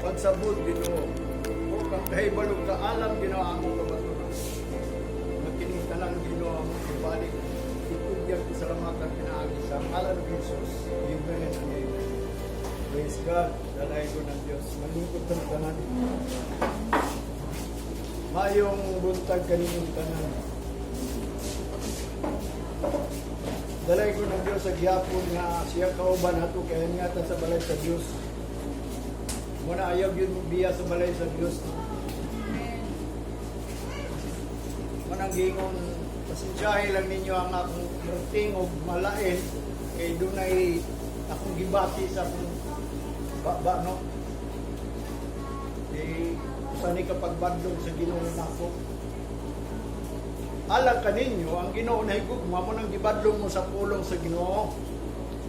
pagsabot Ginoo. O kang kahibalo ka alam Ginoo ang among kabaturan. Magkinita lang Ginoo ang ibalik. Itugyang kasalamatan pinaagi sa ngalan ng Jesus. Amen and amen. Praise God. Dalay ko ng Diyos. Malingkod ng tanan. Mayong buntag kaninyong tanan. Dalay ko ng Diyos sa gihapon nga siya kauban ato kaya nga sa balay sa Diyos. Muna ayaw yun biya sa balay sa Diyos. Manang gingon, pasensyahe lang ninyo ang akong routine o malain kay doon ay akong gibati sa akong baba, no? Eh, sani kapag bandong sa Ginoo nako. Alang kaninyo, ang Ginoo na higugma mo nang gibadlong mo sa pulong sa Ginoo.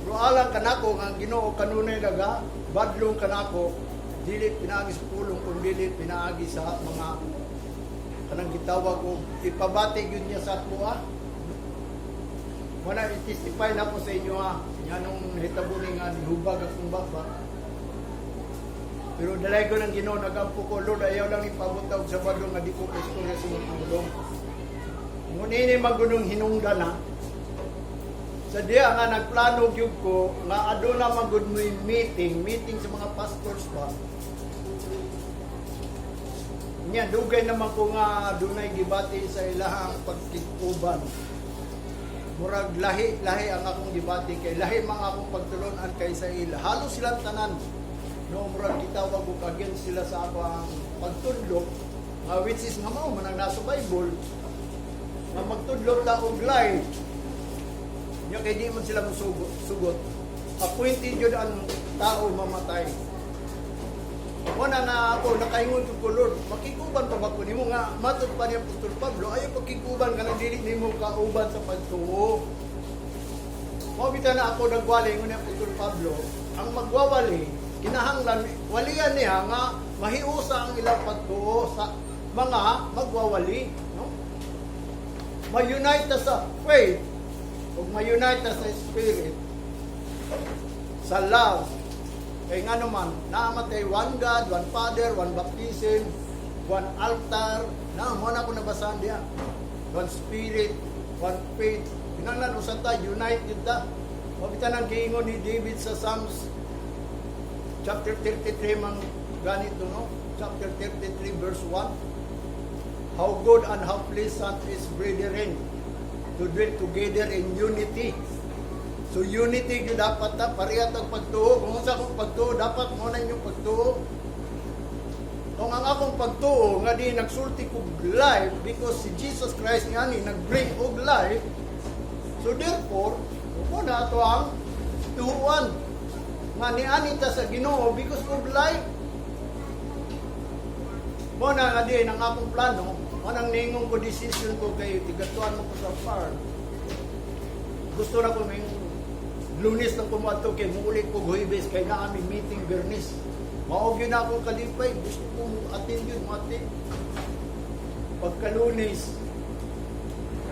Pero alang kanako, ang Ginoo kanunay daga, badlong kanako, dili pinaagi sa pulong, kung dili pinaagi sa mga kanang gitawag ko, ipabati yun niya sa ato, ha? Muna, i-testify na ko sa inyo, ha? Yan nung hitabunin nga, nihubag akong baba. Pero dalay ko ng Ginoo, nagampo ko, Lord, ayaw lang ipabutag sa badlong nga di ko gusto na sinutulong. Ngunit magunong hinungdan na. Sa diya nga nagplano gyud ko nga aduna magud mo meeting sa mga pastors ba. Nya dugay naman ko nga dunay gibati sa ilahang pagtiguban. Murag lahi ang akong gibati kay lahi mga akong pagtulon-an kay sa ila. Halos silang tanan. No murag gitawag ko against sila sa akong pagtudlo which is nga mao man ang nasa Bible. Na magtudlo ta og life. Nya kay di man sila sugot. Appointed yun ang tao mamatay. Wala na ako nakaingon ko Lord, makikuban pa ba ko nimo nga matud pa niya Apostol Pablo, ayo pakikuban ka nang dili nimo kauban sa pagtuo. Mabita na ako nagwali ngon ni Apostol Pablo, ang magwawali kinahanglan walian niya nga mahiusa ang ilang pagtuo sa mga magwawali, no? Ma-unite sa faith o ma-unite sa spirit sa love kay nga naman naamatay one God, one Father, one baptism, one altar na mo na ko nabasahan diya, one spirit, one faith kinahanglan usa ta united ta. Mabitan ang giingon ni David sa Psalms chapter 33 man ganito, no? Chapter 33 verse 1. How good and how pleasant is brethren to dwell together in unity. So unity yun dapat ta, parehas ang pagtuo. Kung sa akong pagtuo, dapat mo na inyong pagtuo. Kung ang akong pagtuo, nga di nagsulti kog life, because si Jesus Christ nga ni nag-bring og life, so therefore, mo na ito ang tuhuan. Nga ni ta sa Ginoo, because of life. Mo na nga di, ang akong plano, anang ningong ko decision ko kay tigatuan mo ko sa farm. Gusto na ko ng Lunes na kumato kay muulit ko Huwebes kay na aming meeting Bernis. Maog yun ako kalipay. Gusto kong attend yun, matin. Pagka Lunes,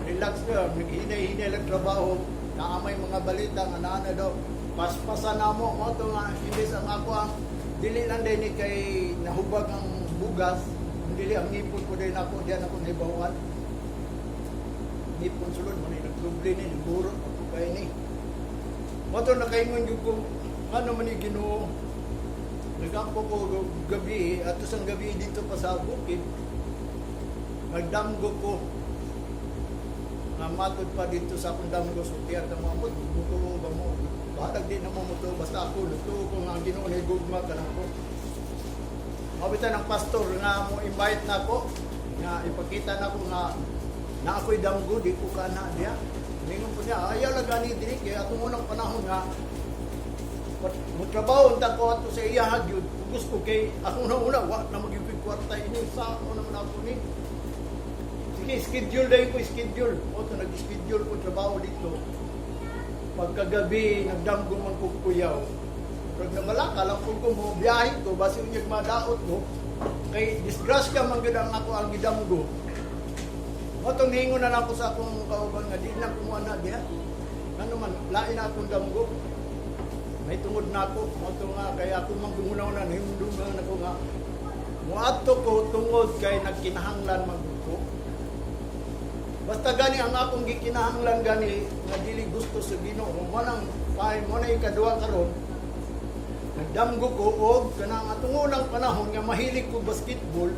relax ka, naghinay-hinay lang trabaho, naamay mga balita nga na daw. Paspasan na mo ito nga, imbes ang ako ang dili lang din ni kay nahubag ang bugas. Dili ang nipon ko din ako, diyan ako naibawan. Nipon sulod, manay nagtubli ni, nagburot ako kayo ni. Mato nakaingon yung kung ano man yung Ginoo. Nagkampo ko gabi, at isang gabi dito pa sa bukid. Nagdamgo ko. Namatod pa dito sa akong damgo, so tiyat na mo, buto ba mo? Bahalag din na mo muto, basta ako, luto ko nga ang Ginoo na igugma ka na ko. Mabitan ng pastor nga mo invite na ko, nga ipakita na ko nga na ako'y damgo, di ko ka na diya. Ningon po niya, ayaw lang gani diri, kaya atong unang panahon nga, magtrabaho unta ko ato sa iya hagyod. Gusto kay, ako una, wa na mag-ibig kwarta ini, sa ako naman ako ni. Sige, schedule dahil ko, schedule. O ito, nag-schedule ko trabaho dito. Pagkagabi, nagdamgo man ko kuyaw. Pag nabalaka lang po ko mo, biyahin ko, basi unyag madaot ko, kay disgrasya man gud ang ako ang gidamgo. Matong hingon na lang ko sa akong kauban nga, di na kumuha na diya. Ano man, lain na akong damgo. May tungod na ako, matong nga, kaya ako mang gumunaw na, himundungan ako nga, nga muadto ko tungod kay nagkinahanglan magduko. Basta gani ang akong gikinahanglan gani nga dili gusto sa Ginoo. Mo nang pahay mo na ikaduha karon. Nagdamgo ko og kanang atong unang panahon nga mahilig ko basketball.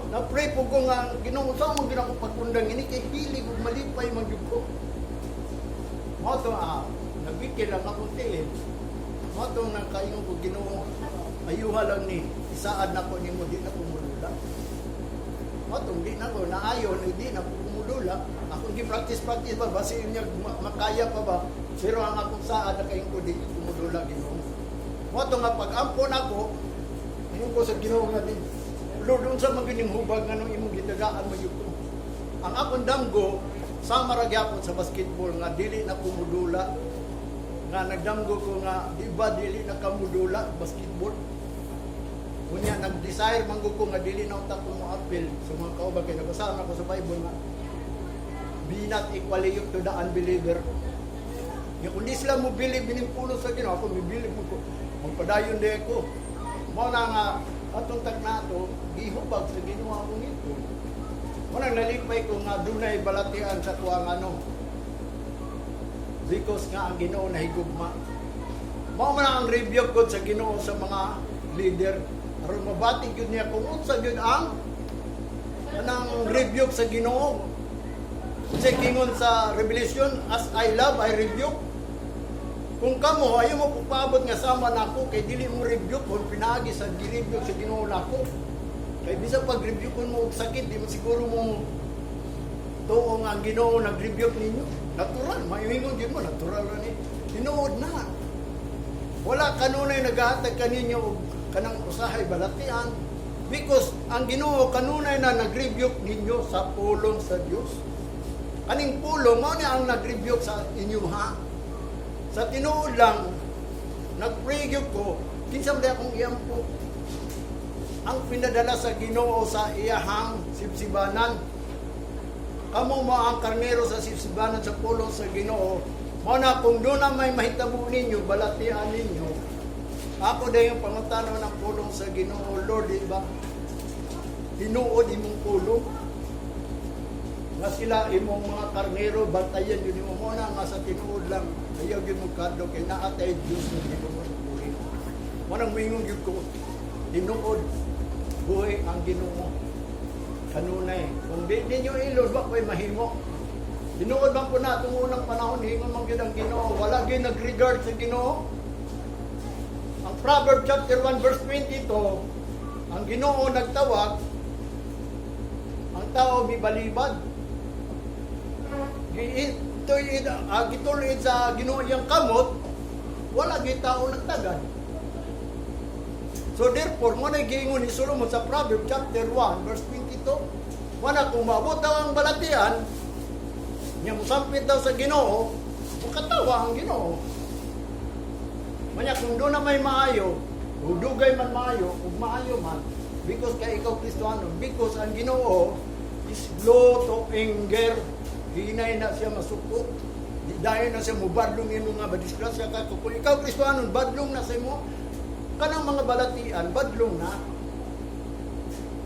Na-pray po ko nga Ginoo sa mo ginang pagkundang ini kay hilig og malipay magyud ko. Mo to nabikil lang akong tiil. Mo to nang kaingon ko Ginoo ayuha lang ni isaad na ko nimo di na kumulula. Matong di na ko naayon di na kumulula. Ako gi-practice ba basi niya makaya pa ba? Pero ang akong saad na kayo ko di kumulula Ginoo. Matong nga pag-ampon ako, ayun ko sa Ginoo nga din. Lord, doon sa magining hubag nga nung imong gitagaan mo yun. Ang akong damgo, sa maragyapon sa basketball nga dili na kumulula. Nga nagdamgo ko nga, di ba dili na kamudula basketball? Kunya nag-desire manggo ko nga dili na utak ko mo appeal. So mga kauban kay nabasa na ko sa Bible nga be not equally yoked to the unbeliever. Ya kundi sila mo believe binimpulo sa Ginoo, ako mi-believe mo ko. Magpadayon di ko. Mo na nga atong tag nato gihubag sa Ginoo akong ito. Mo nang nalipay ko nga dunay balatian sa tuang ano. Because nga ang Ginoo nahigugma. Mo man ang review ko sa Ginoo sa mga leader. Aron mabati gyud niya kung unsa gyud ang anang rebuke sa Ginoo. Sa kingon sa Revelation, as I love, I rebuke. Kung kamo ayaw mo paabot nga sama nako kay dili mo rebuke kung pinaagi sa gi-rebuke sa Ginoo nako. Kay bisan pag rebuke mo og sakit, di mo siguro mo tuo nga ang Ginoo nag-rebuke ninyo. Natural, maingon gyud mo natural ra ni. Tinuod na. Wala kanunay nagahatag kaninyo og kanang usahay balatian because ang Ginoo kanunay na nag-rebuke ninyo sa pulong sa Dios. Kaning pulong mao ni ang nag-rebuke sa inyo ha. Sa tinuod lang nag-pray ko kinsa man akong iyampo. Ang pinadala sa Ginoo sa iyahang sibsibanan. Kamo mo ang karnero sa sibsibanan sa pulong sa Ginoo. Mao na kung doon na may mahitabo ninyo balatian ninyo. Ako din yung pangutano ng pulong sa Ginoo, Lord, di ba? Tinuod imong pulong. Nga sila imong mga karnero, bantayan yun mo muna nga sa tinuod lang. Ayaw yun mong kadlo, kay naatay Diyos na Ginoo ng buhay. Manang mingong yun ko, tinuod, buhay ang Ginoo. Kanunay. Kung di ninyo ilod, ba ko'y mahimo? Tinuod man po na itong unang panahon, hingon man yun ang Ginoo. Wala yun nag-regard sa Ginoo. Ang Proverbs chapter 1 verse 22, ang Ginoo nagtawag, ang tao mibalibad. Gitulid sa Ginoo iyang kamot, wala gyud tao nagtagad. So therefore, mo na giingon ni Solomon sa Proverbs chapter 1 verse 22, wala kung maabot daw ang balatian, niya musampit daw sa Ginoo, makatawa ang Ginoo. Manya kung doon na may maayo, o dugay man maayo, o maayo man, because kay ikaw Kristiyano, because ang Ginoo is slow to anger, hinay na siya masuko, dahil na siya mubadlong yung mga badisgrasya ka, kung ikaw Kristiyano, badlong na sa mo, kanang mga balatian, badlong na.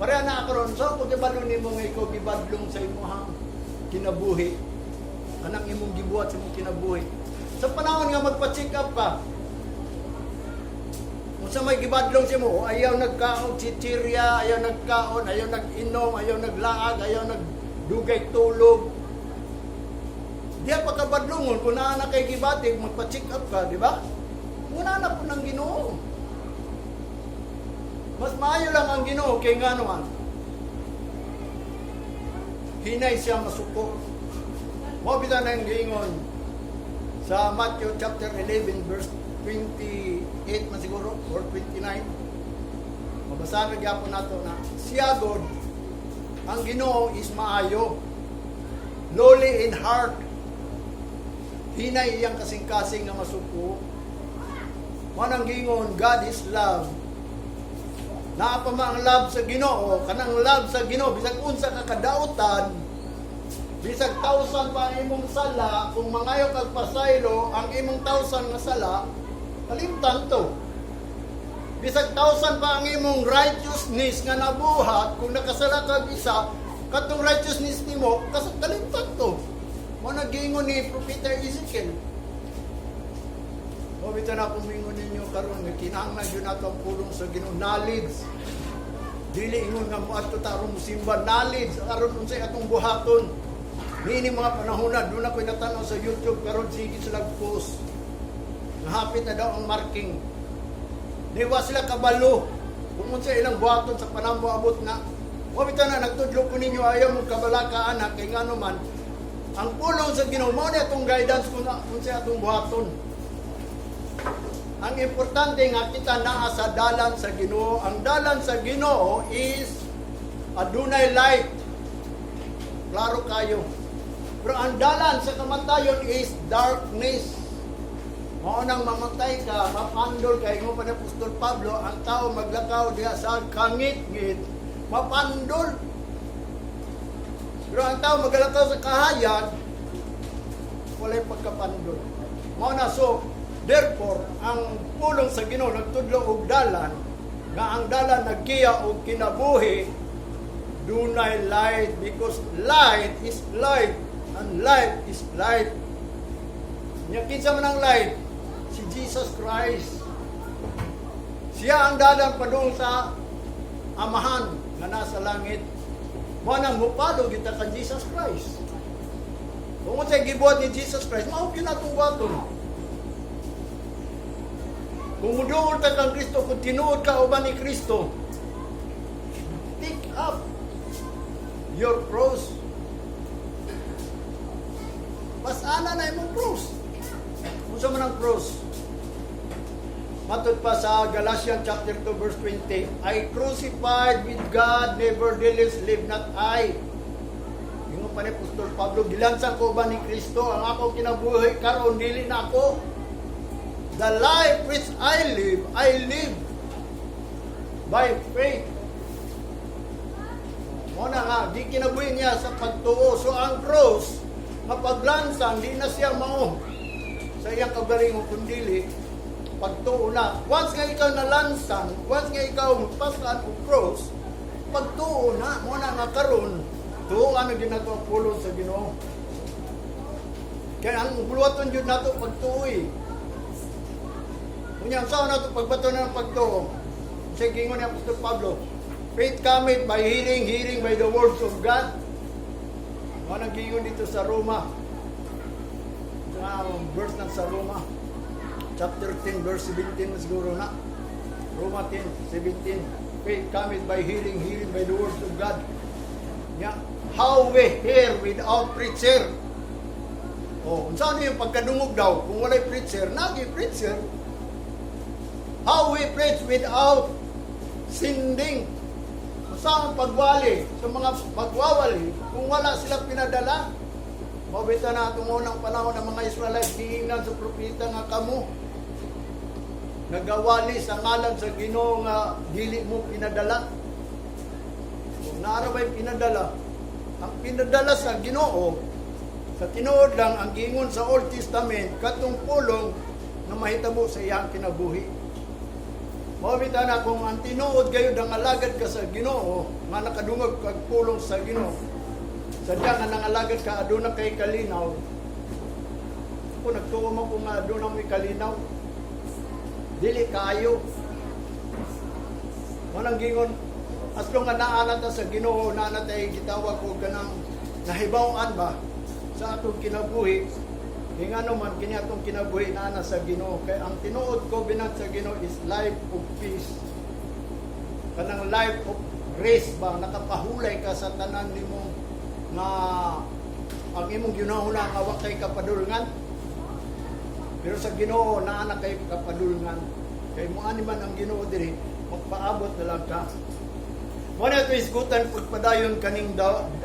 Pareha na ako ron, so kung ibadlong ni mo nga ikaw, gibadlong sa imo kinabuhi, kanang imong gibuhat sa imong kinabuhi. Sa panahon nga magpa-check up ka, sa may gibadlong siya mo, ayaw nagkaon chichirya, ayaw nagkaon, ayaw nag-inom, ayaw naglaag, ayaw nagdugay tulog. Diya pagkabadlongon, kung naana kay gibatig, magpa-check up ka, di ba? Muna na po ng Ginoo. Mas maayo lang ang Ginoo, kay nga naman. Hinay siya masuko. Mabita na yung giingon sa Matthew chapter 11 verse 28 man siguro or 29. Mabasahan gyapon nato na siya God ang Ginoo is maayo, lowly in heart, hinay iyang kasing-kasing nga masuko. Manang gingon, God is love. Naa pa ang love sa Ginoo, kanang love sa Ginoo bisag unsa ka kadautan, bisag 1,000 pa imong sala, kung mangayo kag pasaylo ang imong 1,000 nga sala, kalimtan to. Bisag 1,000 pa ang imong righteousness nga nabuhat, kung nakasala ka isa, katong righteousness nimo, kalimtan to. Mo nagingon ni Propeta Ezekiel. O bitaw na kumingon ninyo karon nga kinahanglan yun nato ang pulong sa Ginoo, knowledge. Dili ingon nga mo ato tarong simba, knowledge aron unsay atong buhaton. Niini mga panahon na doon ako'y natanaw sa YouTube karon sige sila post. Nahapit na daw ang marking. Diwa sila kabalo. Kung sa ilang buhaton sa panahon abot na. O bitaw na nagtudlo ko ninyo ayaw mo kabalakaan na kay ngano man ang pulong sa Ginoo mo na itong guidance kung sa atong buhaton. Ang importante nga kita naa sa dalan sa Ginoo. Ang dalan sa Ginoo is adunay light. Klaro kayo. Pero ang dalan sa kamatayon is darkness. Mao nang mamatay ka, mapandol kay mo pa ni Apostol Pablo, ang tao maglakaw diha sa kangit-ngit, mapandol. Pero ang tao maglakaw sa kahayag, walay pagkapandol. Mao na so, therefore, ang pulong sa Ginoo nagtudlo og dalan, nga ang dalan nagkiya og kinabuhi, dunay light, because light is light, and light is light. Nya kinsa man ang light? Si Jesus Christ. Siya ang dalan padung sa Amahan nga nasa langit. Mo nang mupalo kita kan Jesus Christ. Kung unsay gibuhat ni Jesus Christ, mao kinatong baton. Kung muduol ta kang Kristo, kung tinuod ka uban ni Kristo, pick up your cross. Pasana na imong cross. Unsa man ang cross? Matod pa sa Galatians chapter 2 verse 20, I crucified with God, nevertheless live not I. Ingon pa ni Apostol Pablo, gilansan ko ba ni Kristo ang akong kinabuhi karon dili na ako. The life which I live by faith. Mo na nga, di kinabuhi niya sa pagtuo. So ang cross, nga paglansan, di na siya mao sa iyang kagalingon kundili pagtuo na. Once nga ikaw nalansan, once nga ikaw magpasan o cross, pagtuo na, mo na nga karon, tuoan na ginato ang pulong sa Ginoo. Kaya ang buluwaton yun nato pagtuoy. Kunya, saan nato pagbato na ng pagtuo? Sa gingon ni Apostol Pablo, faith cometh by hearing, hearing by the words of God. Ano ang gingon dito sa Roma? Verse ng sa Roma. Chapter 10, verse 17 na siguro na. Roma 10, 17. Faith cometh by hearing, hearing by the words of God. Yeah. How we hear without preacher. Oh, saan yung pagkadungog daw? Kung walay preacher, nagi preacher. How we preach without sending. Saan pagwali? Sa mga pagwawali, kung wala sila pinadala. Mabita na itong unang panahon ng mga Israelites, hihingan sa propeta nga kamo. Nagawali sa ngalan sa Ginoo nga dili mo pinadala. Kung naarabay pinadala, ang pinadala sa Ginoo, sa tinuod lang ang gingon sa Old Testament, katong pulong na mahitabo sa iyang kinabuhi. Mabita na kung ang tinuod gayud ang alagad ka sa Ginoo, nga nakadungog kag pulong sa Ginoo, sadya nga nangalagad ka aduna kay kalinaw. Kung nagtuo mo kung aduna may kalinaw, dili kaayo. Manang gingon, as long nga naanata sa Ginoo, naanatay gitawag ko kanang nahibaw-an ba sa atong kinabuhi. Ingano man kini atong kinabuhi naana sa Ginoo, kay ang tinuod ko binag sa Ginoo is life of peace. Kanang life of grace ba, nakapahulay ka sa tanan nimo na ang imong ginahuna nga wa kay kapadulngan. Pero sa Ginoo naa na kay kapadulngan. Kay mo ani man ang Ginoo diri, magpaabot na lang ka. Mo na to isgutan pagpadayon kaning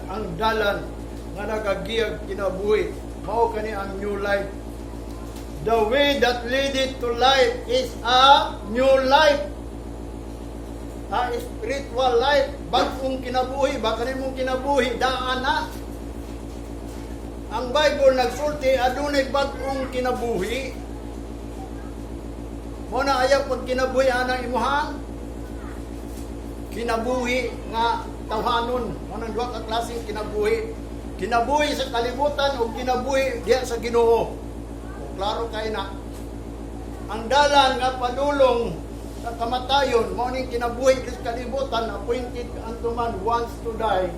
ang dalan nga nagagiyag kinabuhi. Mao kani ang new life. The way that leadeth to life is a new life. A spiritual life, bagong kinabuhi, baka mong kinabuhi, daan na. Ang Bible nagsulti, adunay bagong kinabuhi. Mo na ayaw pag kinabuhi anang imuhang kinabuhi nga tawhanon. Mo nang duha ka klaseng kinabuhi. Kinabuhi sa kalibutan o kinabuhi diha sa Ginoo. O klaro kay na. Ang dalan nga padulong sa kamatayon, mao ning kinabuhi sa kalibutan, appointed unto man once to die.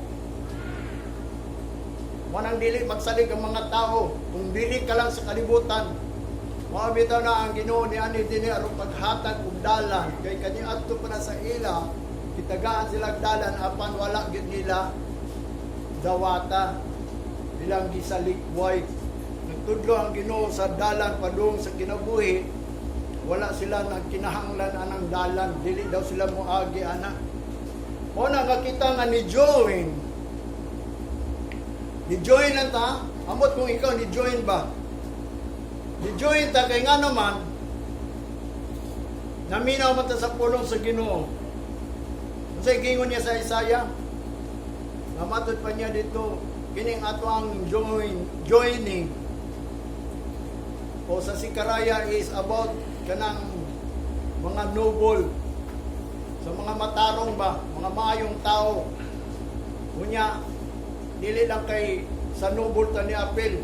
Mo nang dili magsalig ang mga tao kung dili ka lang sa kalibutan. Mao bitaw na ang Ginoo ni ani dinhi aron paghatag og dalan kay kani adto pa na sa ila kitagaan sila dalan apan wala gyud nila dawata bilang gisalikway. Nagtudlo ang Ginoo sa dalan padung sa kinabuhi, wala sila nagkinahanglan anang dalan, dili daw sila moagi ana. O nakakita nga ni join lang ta, amot kung ikaw ni join ba? Ni join ta kay nga naman naminaw man ta sa pulong sa Ginoo. Unsay gingon niya sa Isaya? Namatod pa niya dito, kining ato ang joining. O sa Sikaraya is about kanang mga noble, sa mga matarong ba, mga maayong tao. Unya, dili lang kay sa noble ta ni apel.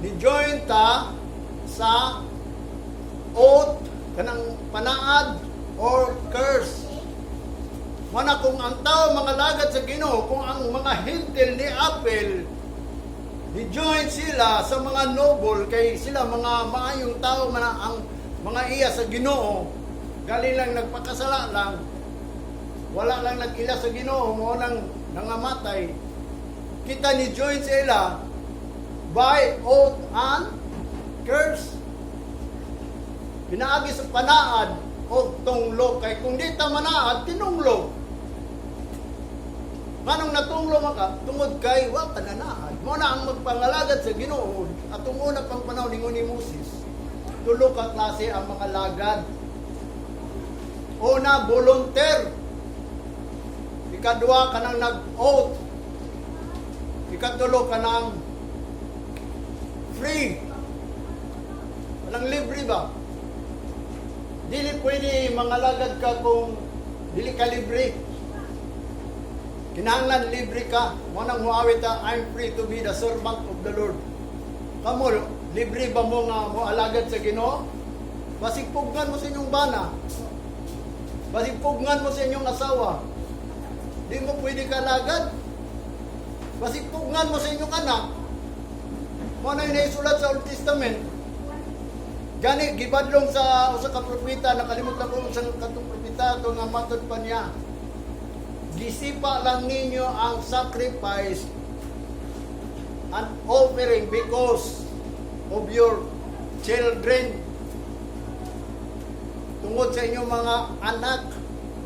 Ni-join ta sa oath, kanang panaad or curse. Mana kung ang tao mga lagad sa Ginoo, kung ang mga hintil ni apel, ni-join sila sa mga noble, kay sila mga maayong tao man ang mga iya sa Ginoo, gali lang nagpakasala lang, wala lang nag-ila sa Ginoo, mo nang nangamatay. Kita ni join sila by oath and curse. Pinaagi sa panaad o tunglo, kay kung di ta manaad, tinunglo. Manong natunglo maka, tungod kay wa pananaad. Mo na ang magpangalagad sa Ginoo atong una pang panahon ni Moses. Tulo ka klase ang mga lagad. Una, volunteer. Ikadua, kanang nag-oath. Ikatulo, kanang free. Walang libre ba? Dili pwede mga lagad ka kung dili ka libre. Kinahanglan libre ka. Mo nang muawit ta, I'm free to be the servant of the Lord. Kamo, libre ba mo nga mo alagad sa Ginoo? Basig pugnan mo sa inyong bana. Basig pugnan mo sa inyong asawa. Di mo pwede ka alagad. Basig pugnan mo sa inyong anak. Mo na yung naisulat sa Old Testament. Gani, gibadlong sa usa ka propeta, nakalimutan ko sa katong propeta to nga matod pa niya. Gisipa lang ninyo ang sacrifice and offering because of your children. Tungod sa inyong mga anak,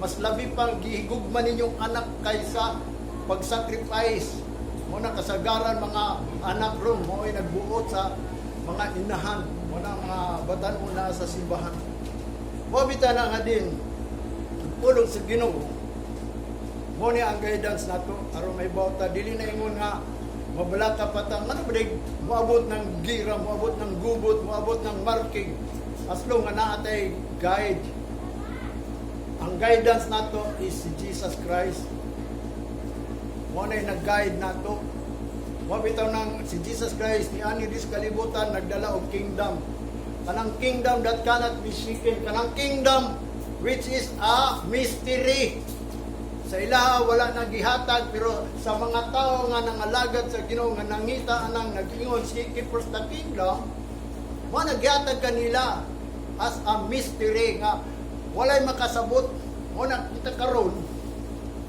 mas labi pang gihigugman ninyong anak kaysa pag-sacrifice. Muna kasagaran mga anak ron, mo ay nagbuot sa mga inahan, muna mga batan una sa simbahan. Mabita na nga din, pulong sa Ginoo. Mo ni ang guidance nato aron may bawta dili na ingon nga mabalaka patang ano ba moabot ng gira, moabot ng gubot, moabot ng marking as long nga naatay guide. Ang guidance nato is si Jesus Christ. Mo na nag-guide nato. Mo bitaw nang si Jesus Christ ni ani dis kalibutan nagdala og kingdom. Kanang kingdom that cannot be shaken, kanang kingdom which is a mystery. Sa ilaha wala nang gihatag, pero sa mga tao nga nangalagad sa Ginoo nga nangita anang nagingon seek first the kingdom, mo naghatag kanila as a mystery nga walay makasabot. Mo na kita karon,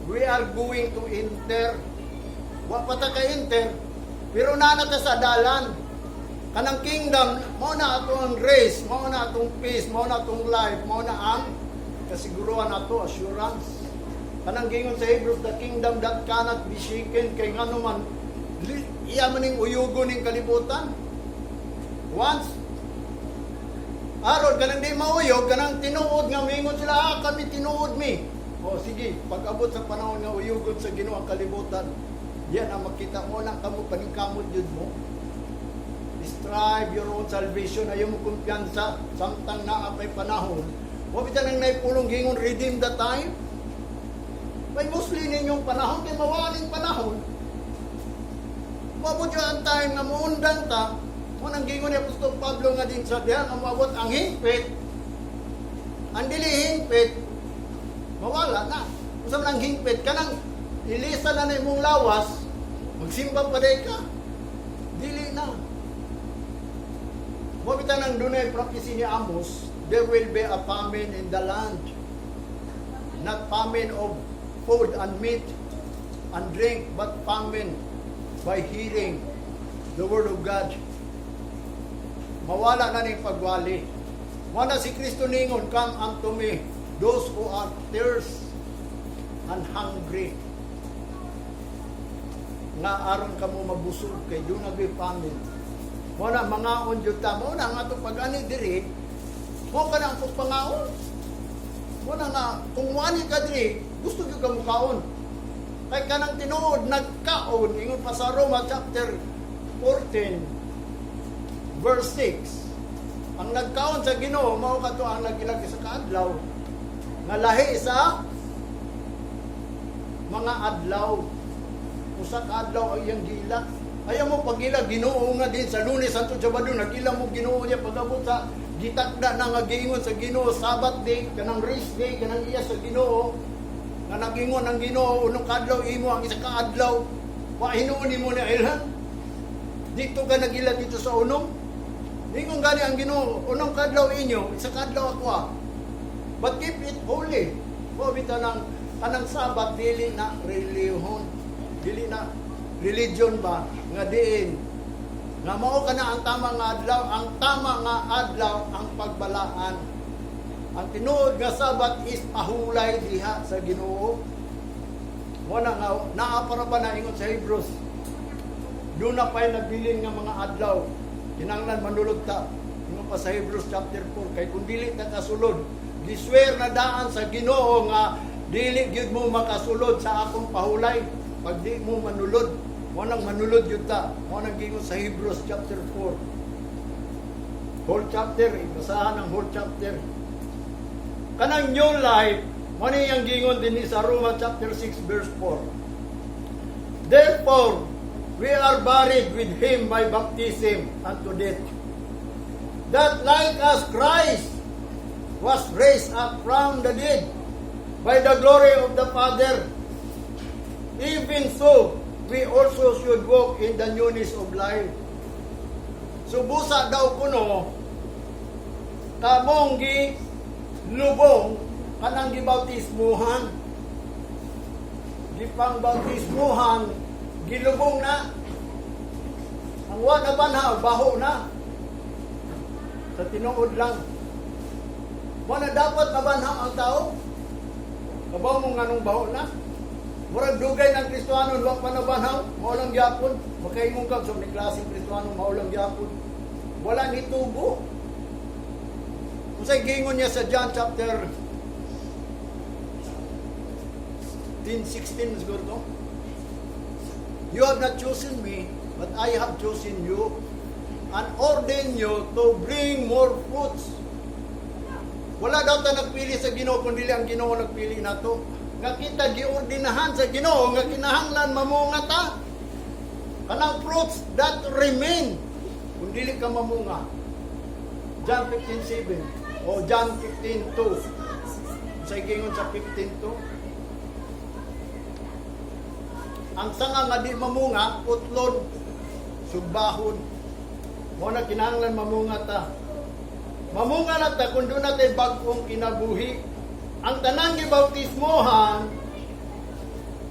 we are going to enter. Wa pa ta ka enter, pero na ta sa dalan. Kanang kingdom, mo na atong grace, mo na atong peace, mo na atong life, mo na ang kasiguruhan nato, assurance. Kanang gingon sa Hebrews, the kingdom that cannot be shaken, kay nga naman, iya man ning uyugo ning kalibutan. Once, aron, kanang di mauyog, kanang tinuod nga, mingon sila, kami tinuod mi. O sige, pag-abot sa panahon nga uyugon sa Ginoo ang kalibutan, yan ang makita mo lang kamo paningkamot yun mo. strive your own salvation, ayaw mo kumpiyansa, samtang naapay panahon. Wapit nang naipulong gingon, redeem the time. May mostly ninyong panahon, kay mawaling panahon. Mabot ang time nga muundan ta, munang gingon ni Apostol Pablo nga din sa diyan, ang mabot ang hingpit, ang dili hingpit, mawala na. Usap ng hingpit, kanang ilisa na na imong lawas, magsimba pa day ka. Dili na. Mabitan ng dunay prophecy ni Amos, there will be a famine in the land. Not famine of food and meat and drink, but famine by hearing the word of God. Mawala na ning pagwali. Wala si Kristo ningon, come unto me, those who are thirst and hungry. Nga aron kamo mabusog kay do na be famine. Wala mga unjud ta mo na nga to pag-ani diri, mo ka na ang pangaon. Wala nga kung wani ka diri, gusto gyud ka mukaon. Kay kanang tinuod nagkaon ingon pa sa Roma chapter 14 verse 6. Ang nagkaon sa Ginoo mao kadto ang nagilag sa kaadlaw nga lahi sa mga adlaw. Usa ka adlaw ang iyang gila. Ayaw mo pagila Ginoo nga din sa Lunes Santo Sabado nagila mo Ginoo niya pagabot sa gitakda na nga giingon sa Ginoo Sabbath day kanang rest day kanang iya sa Ginoo nga nagingon ang Ginoo unong kadlaw imo ang isa ka adlaw wa hinuon nimo ni ilhan dito ka nagila dito sa unong ningon gani ang Ginoo unong kadlaw inyo isa ka adlaw ako but keep it holy o bitaw nang anang Sabbath dili na religion dili na religion ba nga diin nga mao kana ang tama nga adlaw ang pagbalaan. Ang tinuod nga Sabat is pahulay diha sa Ginoo. Wala nga naa para ba na ingon sa Hebrews. Do na pay nabilin nga mga adlaw kinahanglan manulod ta. Ingon pa sa Hebrews chapter 4 kay kun dili ta kasulod giswear na daan sa Ginoo nga dili gyud mo makasulod sa akong pahulay pag di mo manulod. Wanang manulod yun ta. Wanang gingon sa Hebrews chapter 4. Whole chapter, basahan ang whole chapter. Kanang new life, mani ang gingon din sa Roma chapter 6 verse 4. Therefore, we are buried with Him by baptism unto death. That like as Christ was raised up from the dead by the glory of the Father, even so, we also should walk in the newness of life. So busa daw kuno kamong gi lubong kanang gibautismuhan. Gipang bautismuhan gilubong na. Ang wa na banhaw baho na. Sa tinuod lang. Wala dapat mabanhaw ang tao. Kabaw mo nganong baho na. Murag dugay ng Kristiyano wa pa nabanhaw, mao lang gyapon. Makaingon kag sa ni klaseng Kristiyano mao lang gyapon. Wala ni tubo. Unsay gingon niya sa John chapter 10:16 siguro to. You have not chosen me, but I have chosen you and ordained you to bring more fruits. Wala daw ta nagpili sa Ginoo kundi ang Ginoo nagpili nato. Nga kita giordinahan sa Ginoo nga kinahanglan mamunga ta. Kanang fruits that remain kung dili ka mamunga. John 15:7 o John 15:2. Sa gingon sa 15:2. Ang sanga nga di mamunga, putlon, sugbahon. Mo na kinahanglan mamunga ta. Mamunga na ta kung doon natin bagong kinabuhi. Ang tanang gibautismohan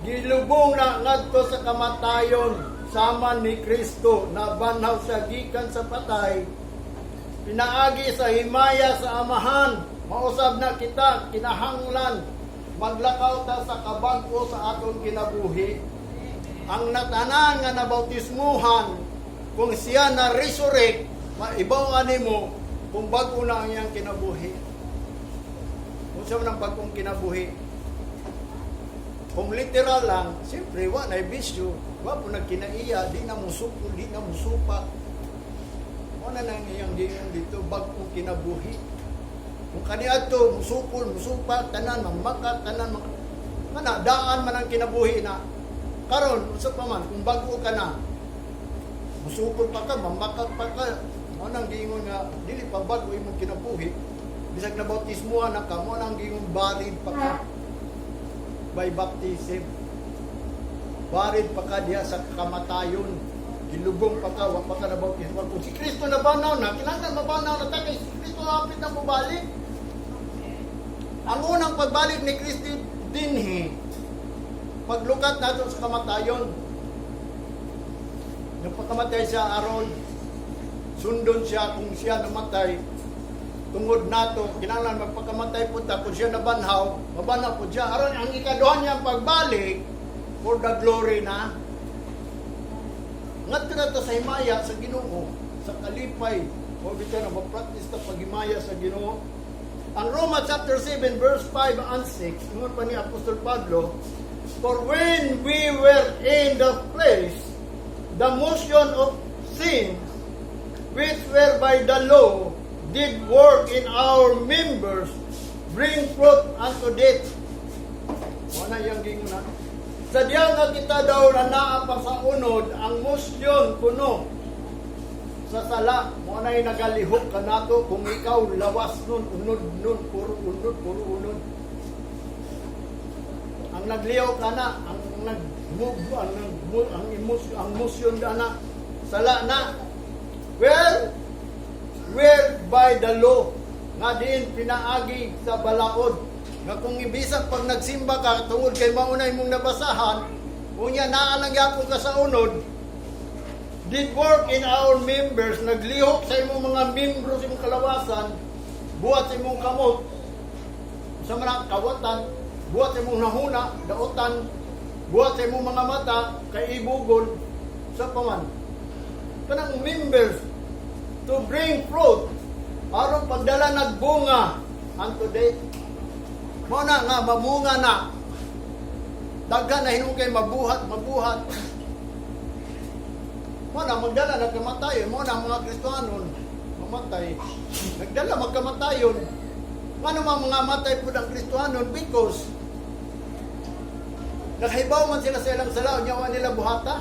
gilubong na ngadto sa kamatayon sama ni Kristo na banhaw sa gikan sa patay pinaagi sa himaya sa amahan mausab na kita kinahanglan maglakaw ta sa kabag-o sa aton kinabuhi. Ang natanan nga nabautismuhan kung siya na resurrect maibaw animo kung bag-o na ang iyang kinabuhi. Sa ng bagong kinabuhi. Kung literal lang, siyempre, wa na bisyo, wa po nagkinaiya, di na musuko, di na musupa. Ano na iyang gingon dito, bagong kinabuhi. Kung kaniadto, musukol, musupa, tanan, mamakat, tanan, kana, daan man ang kinabuhi na. Karon, usa pa man, kung bago ka na, musukol pa ka, mamakat pa ka, ano ang gingon nga, dili pa bago imong kinabuhi, bisag na bautismuhan na ka, mo nang gingon barid pa ka by baptism. Barid pa ka diha sa kamatayon. Gilubong pa ka, wag pa ka na bautismo. Kung si Kristo na banaw na, kinahanglan mabanaw na ta kay si Kristo hapit na mabalik. Ang unang pagbalik ni Kristo dinhi, paglukat nato sa kamatayon. Nung pagkamatay siya aron, sundon siya kung siya namatay, tungod nato, kinahanglan magpakamatay po ta, kung siya nabanhaw, mabanaw po siya. Aron, ang ikaduhan niyang pagbalik, for the glory na, ngadto na to sa himaya sa Ginoo, sa kalipay, o bitaw na mag-practice ta paghimaya sa Ginoo. Ang Roma chapter 7 verse 5 and 6, ingon pa ni Apostol Pablo, for when we were in the flesh, the motion of sin, which were by the law, did work in our members, bring fruit unto death. Wala yung gingunan. Sa diyaw nga kita daw na naapa sa unod, ang motion kuno sa sala, mo na nagalihok ka nato kung ikaw lawas nun, unod nun, puro unod. Ang nagliyaw ka na, ang nag-move, ang motion na, sala na. Well, by the law, nga din pinaagi sa balaod, nga kung ibisag pag nagsimba ka, tungod kay maunay mong nabasahan, unya naalang yapon ka sa unod, did work in our members, naglihok sa imong mga membro sa imong kalawasan, buhat sa imong kamot, sa mga kawatan, buhat sa imong nahuna, daotan, buhat sa imong mga mata, kay ibugol, sa paman. Kanang members, to bring fruit, aron pagdala nagbunga, unto death. Mo na nga, mamunga na. Daghan na hinungkay mabuhat. Mo na, magdala nagkamatayon. Mo na, mga Kristohanon, mamatay. Nagdala magkamatayon. Ano mga matay po ng Kristohanon? Because, nakahibaw man sila sa ilang salaw, nyawa nila buhata.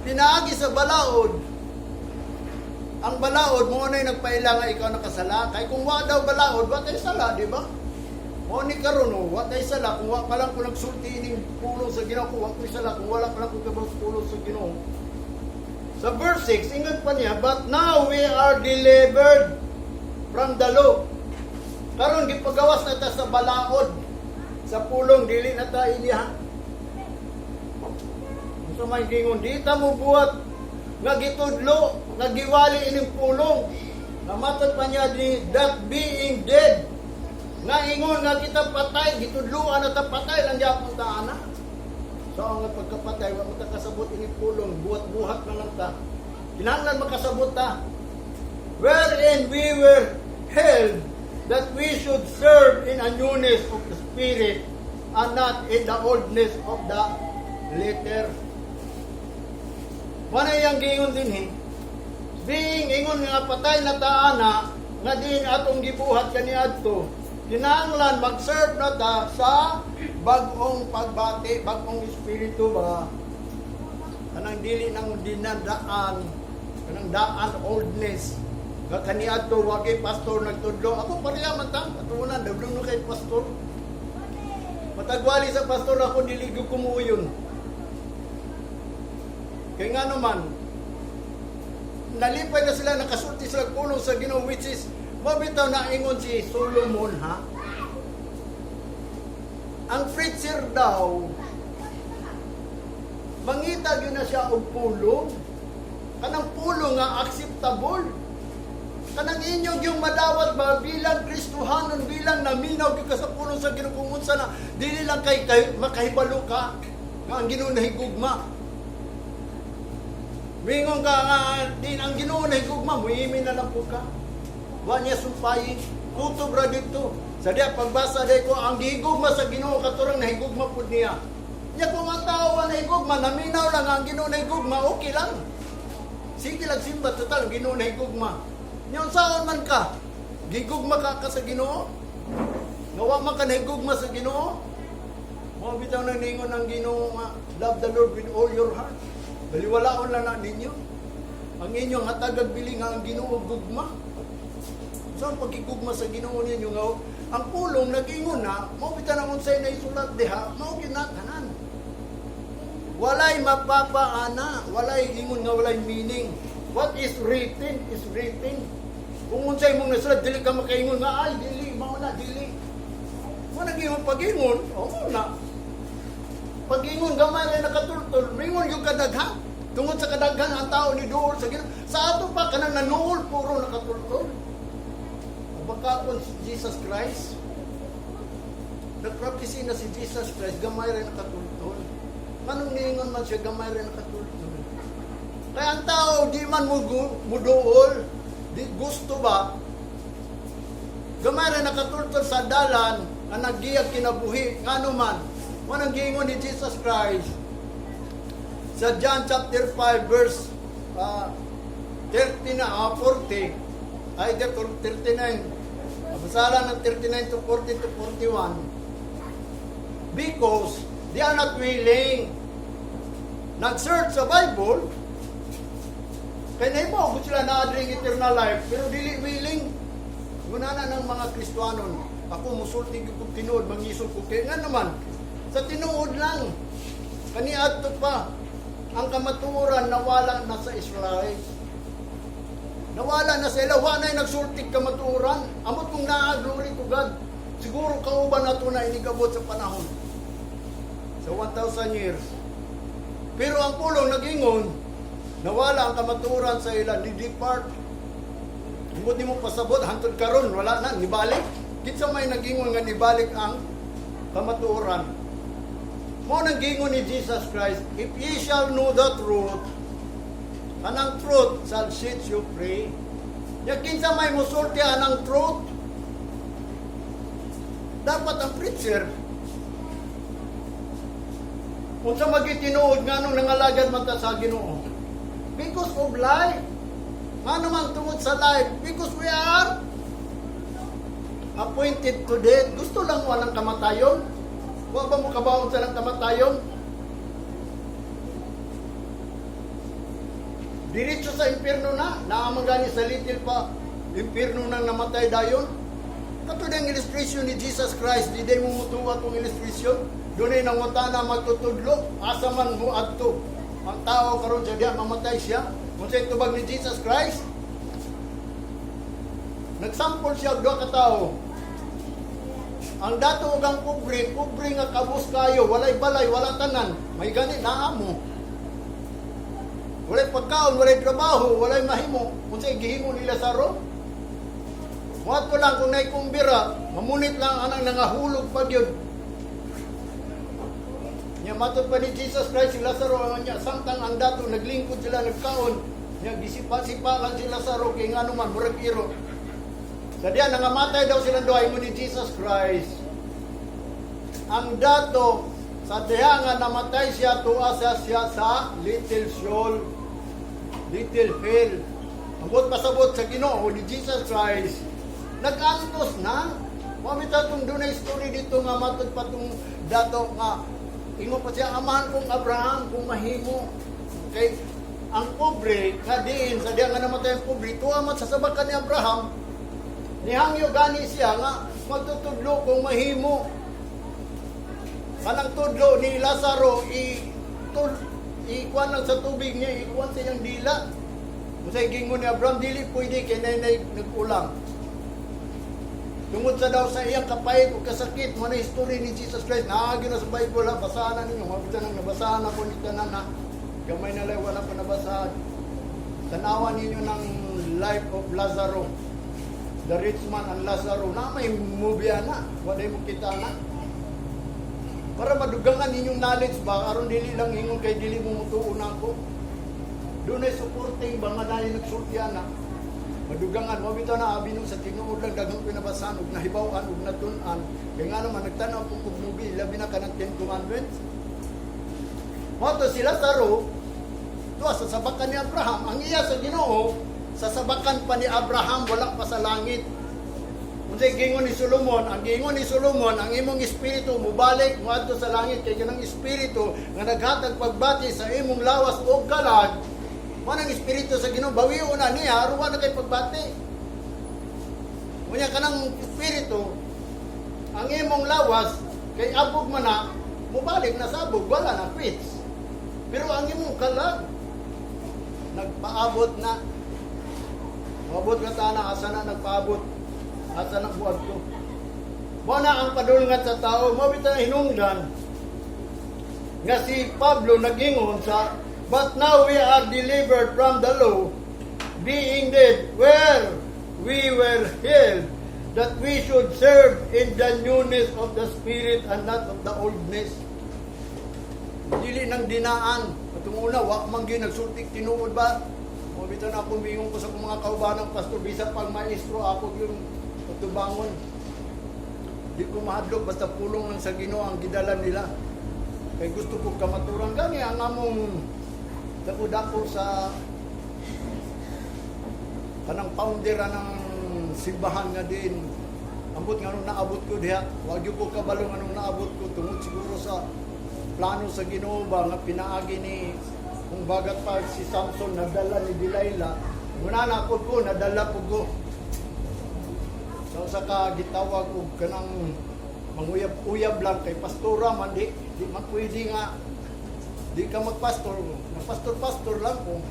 Pinaagi sa balaod, ang balaod, mo na yung nagpaila nga ikaw nakasala. Kaya kung wa daw balaod, wa tayo sala, di ba? Mo ni karon wa tayo sala. Kung wa pa lang ko nagsulti ining pulong sa Ginoo, kung wa ko sala, kung wala pa lang ko kabang pulong sa Ginoo. Sa verse 6, ingat pa niya, but now we are delivered from the law. Karon gipagawas na ta sa balaod, sa pulong, dili na ta iliha. So may gingon, di ta mo buhat nga gitudlo, nga giwali ining pulong. Namatod pa niya di that being dead. Nga ingon nga kita patay, gitudloan na ta patay lang yapon ta ana. So ang pagkapatay, wa mo ta kasabot ining pulong, buhat-buhat na lang ta. Kinahanglan makasabot ta. Wherein we were held that we should serve in a newness of the Spirit and not in the oldness of the letter. Wala yang giingon din being ingon nga patay na taana nga din atong gibuhat kaniadto, kinahanglan mag-serve na ta sa bagong pagbati, bagong espiritu ba, kanang dili nang dinadaan, kanang daan oldness nga kaniadto wagi pastor nagtudlo. Ako pareha man ta katunan dablong kay pastor, matagwali sa pastor ako dili gyud kumuyon. Kaya nga naman, nalipay na sila, nakasulti sila pulong sa Ginoo, which is, mabitaw na ingon si Solomon, ha? Ang preacher daw, mangita yun na siya og pulong. Kanang pulong nga acceptable. Kanang inyong yung madawat ba bilang Kristohanon, bilang naminaw ka sa pulong sa Ginoo, kung unsa na, dili lang kay makahibalo ka, nga ang Ginoo nahigugma. Mingon ka nga, din ang Ginoo na higugma, muhimin na lang po ka. Wa niya sumpayin, kutob ra dito. Sa diya, pagbasa day ko, ang higugma sa Ginoo, katurang na higugma po niya. Niya kung ang tao na higugma, naminaw lang ang Ginoo na higugma, okay lang. Sige lang simba, total, Ginoo na higugma. Nyaon saan man ka? Gigugma ka sa Ginoo? Nawa man ka na higugma sa Ginoo? Mga bitaw na ningon ng Ginoo nga, love the Lord with all your heart. Baliwalaon lang na ninyo. Ang inyong hatagag bili nga ang Ginoo gugma. Saan pagkigugma sa Ginoo ninyo nga, ang pulong nag-ingon na, mga bitaw na kung sa'yo na isulat diha, mga ginatanan. Walay mapapaana, walay ingon nga walay meaning. What is written is written. Kung unsay mong nasulat, dili ka makaingon nga, ay, dili, mao na, dili. Mo nag-ingon pag-ingon, o na. Pag-ingon, gamay rin nakatultol, ringon yung kadaghan. Tungod sa kadaghan, ang tao ni Dool, sa ato pa, kanang nanuol, puro nakatultol. Pagkakon si Jesus Christ, nagpractice na si Jesus Christ, gamay rin nakatultol. Manong niingon man siya, gamay rin nakatultol. Kaya ang tao, di man muduol, di gusto ba, gamay rin nakatultol sa dalan, na naggiyag kinabuhi, nga naman, manang giingon ni Jesus Christ, sa John chapter 5, verse 40, either 39, Basala ng 39 to 40 to 41. Because they are not willing. Nag-search sa Bible, kaya na iba, kung sila na-adring eternal life, pero dili willing. Gunana ng mga Kristuanon, ako musulti ko tinuod, mangisol ko. Kaya nga naman, sa tinuod lang, kaniadto pa, ang kamatuoran nawala na sa Israel. Nawala na sila, wala na nagsultik kamatuoran. Amot kung glory to God. Siguro kauban na ito na inigabot sa panahon. Sa 1,000 years. Pero ang pulong nagingon, nawala ang kamatuoran sa ilan, di-depart. Hindi mo pasabot, hantod karon, wala na, nibalik. Kitsa may nagingon nga nibalik ang kamatuoran. Mo nang gingon ni Jesus Christ, if ye shall know the truth, anang truth shall set you free. Yakin sa may musulti anang truth. Dapat ang preacher, kung sa magitinuod nga nung nangalagad man ta sa Ginoo. Because of life. Nga naman tungod sa life. Because we are appointed to death. Gusto lang walang kamatayon. Huwag ba mo kabaon sa lang kamatayon? Diretso sa impyerno na, naamagani sa little pa, impyerno nang namatay dayon. Katulad ng illustration ni Jesus Christ, di day mo mutuwa itong illustration, doon ay nangutana magtutudlo, asa man mo adto. Ang tao karon sa diyan, mamatay siya. Kung sa itubag ni Jesus Christ, nagsampol siya, doon ka tao. Ang dato ugang pobre nga kabus kayo, walay balay, walang tanan, may ganit na amo. Walay pagkaon, walay trabaho, walay mahimo. Kung sa'y gihimo ni Lazaro, muat ko lang kung naikumbira, mamunit lang anang nangahulog pag yun. Nya matod pa ni Jesus Christ si Lazaro, ang niya, samtang ang dato, naglingkod sila, nagkaon, niya gisipa-sipa lang si Lazaro, kaya nga naman, murag iro. Sa diyan, nangamatay daw silang duhay mo ni Jesus Christ. Ang dato, sa diya nga namatay siya, tuasa siya sa little Sheol, little hell. Ambot pasabot sa Ginoo ni Jesus Christ. Nag-antos na. Mamita itong doon na story dito nga matod pa itong dato nga. Ingo pa siya, amahan kong Abraham, kung mahimo. Okay? Ang pobre, nga diin, sa diya nga namatay ang pobre, tuwamat sa sabakan ni Abraham, nihangyo gani siya nga magtutudlo kung mahimo. Kanang tudlo ni Lazaro ikuan lang sa tubig niya, ikuan sa iyang dila. Kung sa gingon ni Abraham, dili pwede kay nanay nag-ulang. Tungod sa daw sa iyang kapait o kasakit, mo na history ni Jesus Christ, naagyo na sa Bible, ha, basahan na ninyo, mabita nang nabasahan na po ni tanan, ha. Gamay na lang, wala pa nabasahan. Tanawan ninyo ng life of Lazaro. The rich man and Lazaro, na may movie na, wala mo kita na. Para madugangan ninyong knowledge ba, aron dili lang ingon kay dili mo mutuon ako. Doon ay supporting ba nga dahil nagsultian na. Madugangan, mabito na abinong sa tinuod lang, dagang pinabasan, ug nahibawan, ug natunan. Kaya nga naman, nagtanaw kong movie, labi na ka ng 10 Commandments. Mato si Lazaro, Duwa sa sabakan ni Abraham. Ang iya sa Ginoo, sa sabakan pa ni Abraham, wala pa sa langit. Unsay gingon ni Solomon, ang imong espiritu mubalik moadto sa langit kay kanang espiritu nga naghatag pagbati sa imong lawas o kalag. Manang espiritu sa Ginoo bawiu na niya aron na kay pagbati. Unya kanang espiritu ang imong lawas kay abog man na mubalik na sabog wala na quits. Pero ang imong kalag nagpaabot na. Mabot ka tana asa na nagpaabot. Asa na buwag ko. Muna ang padulngat sa tao, mabita hinungdan nga si Pablo nagingon sa, but now we are delivered from the law, being dead where we were held, that we should serve in the newness of the Spirit and not of the oldness. Dili nang dinaan. Itong una, wak man ginagsultik tinuod ba? Mabita na akong bingon ko sa mga kaubanang pastor, bisa pang maestro ako yung tubangon. Di ko mahadlok basta pulong lang sa Ginoo ang gidala nila. Kay gusto ko kamaturan gani ang among dako-dako sa kanang founder ng simbahan nga din. Ambot nga nung naabot ko diha, wag ko kabalo nga nung naabot ko tungod siguro sa plano sa Ginoo ba nga pinaagi ni kung bagat pa si Samson nadala ni Delilah. Muna na ko nadala ko. So sa gitawag og kanang manguyab-uyab lang kay pastora man di man pwede nga di ka magpastor, pastor lang ko.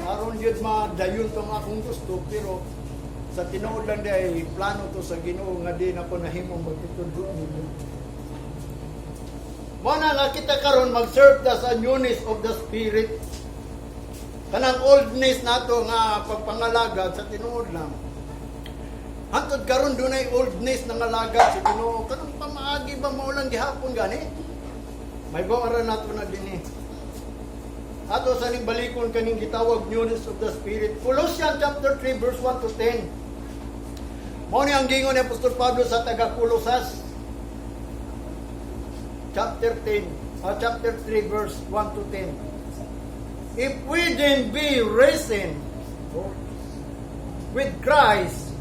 Aron yun madayon tong akong gusto pero sa tinuod lang day plano to sa Ginoo nga di na ko nahimong magtutudlo ninyo. Muna nga kita karon mag-serve ta sa newness of the Spirit. Kanang oldness nato nga pagpangalagad sa tinuod lang. Hantod karon dunay oldness nga lagad sa Ginoo. Kanang pamaagi ba maulang gihapon gani? May bawara nato na dinhi. Ato sa ning balikon kaning gitawag newness of the Spirit. Colossians chapter 3 verse 1 to 10. Mao ni ang gingon ni Apostol Pablo sa taga Colosas. Chapter 3 verse 1 to 10. If we then be risen with Christ,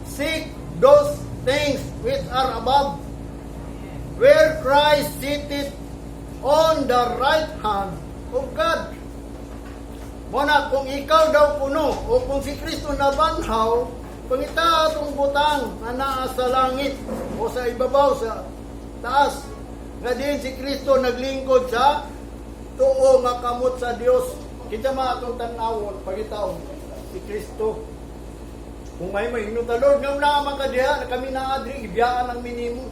seek those things which are above, where Christ sitteth on the right hand of God. Muna, kung ikaw daw puno, o kung si Kristo nabanhaw, pangita atong butang na naa sa langit, o sa ibabaw, sa taas, nga din si Kristo naglingkod sa tuo nga kamot sa Dios. Kita mga atong tanawon, pagitaw, si Kristo. Kung may hinuta, Lord, nga naman ka diha, na kami na adri, ibiyaan ang minimo.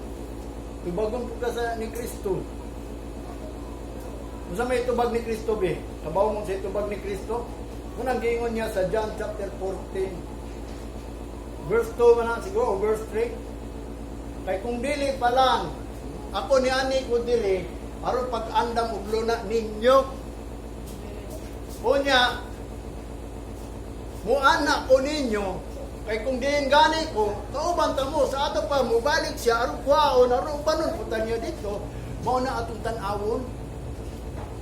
Tubagon po ka sa ni Kristo. Kung sa may tubag ni Kristo, be, kabaw mo sa tubag ni Kristo, kung ang gingon niya sa John chapter 14, verse 2 man siguro, verse 3, kay kung dili pa lang, ako ni ani ko dili, aron pag-andam og luna ninyo. Unya, muana ko ninyo, kay kung diin gani ko, kauban ta mo, sa ato pa, mubalik siya, aron kwaon, aron panon, putan niya dito, mao na atong tanawon.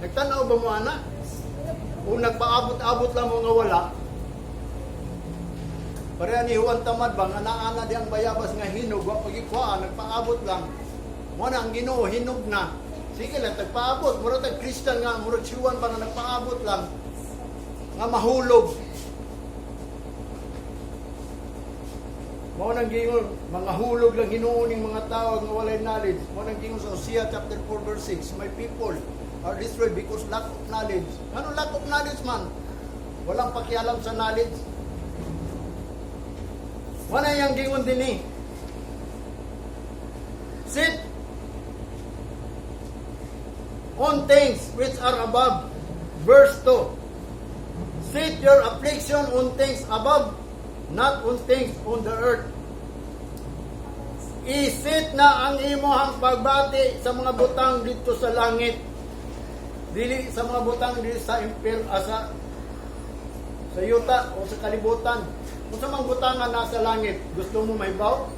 Nagtanaw ba mo, ana? Kung nagpaabot-abot lang mo nga wala, pareha ni Juan Tamad ba, nga naana di ang bayabas nga hinog, wa pagikwaan, nagpaabot lang. Mao na ang Ginoo, hinog na. Sige lang, nagpaabot, murag tag-Christian nga, murag si Juan ba nga nagpaabot lang, nga mahulog. Mao nang gingon, mga hulog lang hinuuning mga tao nga walay knowledge. Mao nang gingon sa Hosea chapter 4 verse 6, my people are destroyed because lack of knowledge. Ano lack of knowledge man? Walang pakialam sa knowledge. Wala yang gingon din eh. Sit on things which are above. Verse 2. Set your affliction on things above, not on things on the earth. Isit na ang imuhang pagbati sa mga butang dito sa langit. Dili sa mga butang dito sa sa yuta o sa kalibutan. Kung sa mga butangan nasa langit, gusto mo may baw?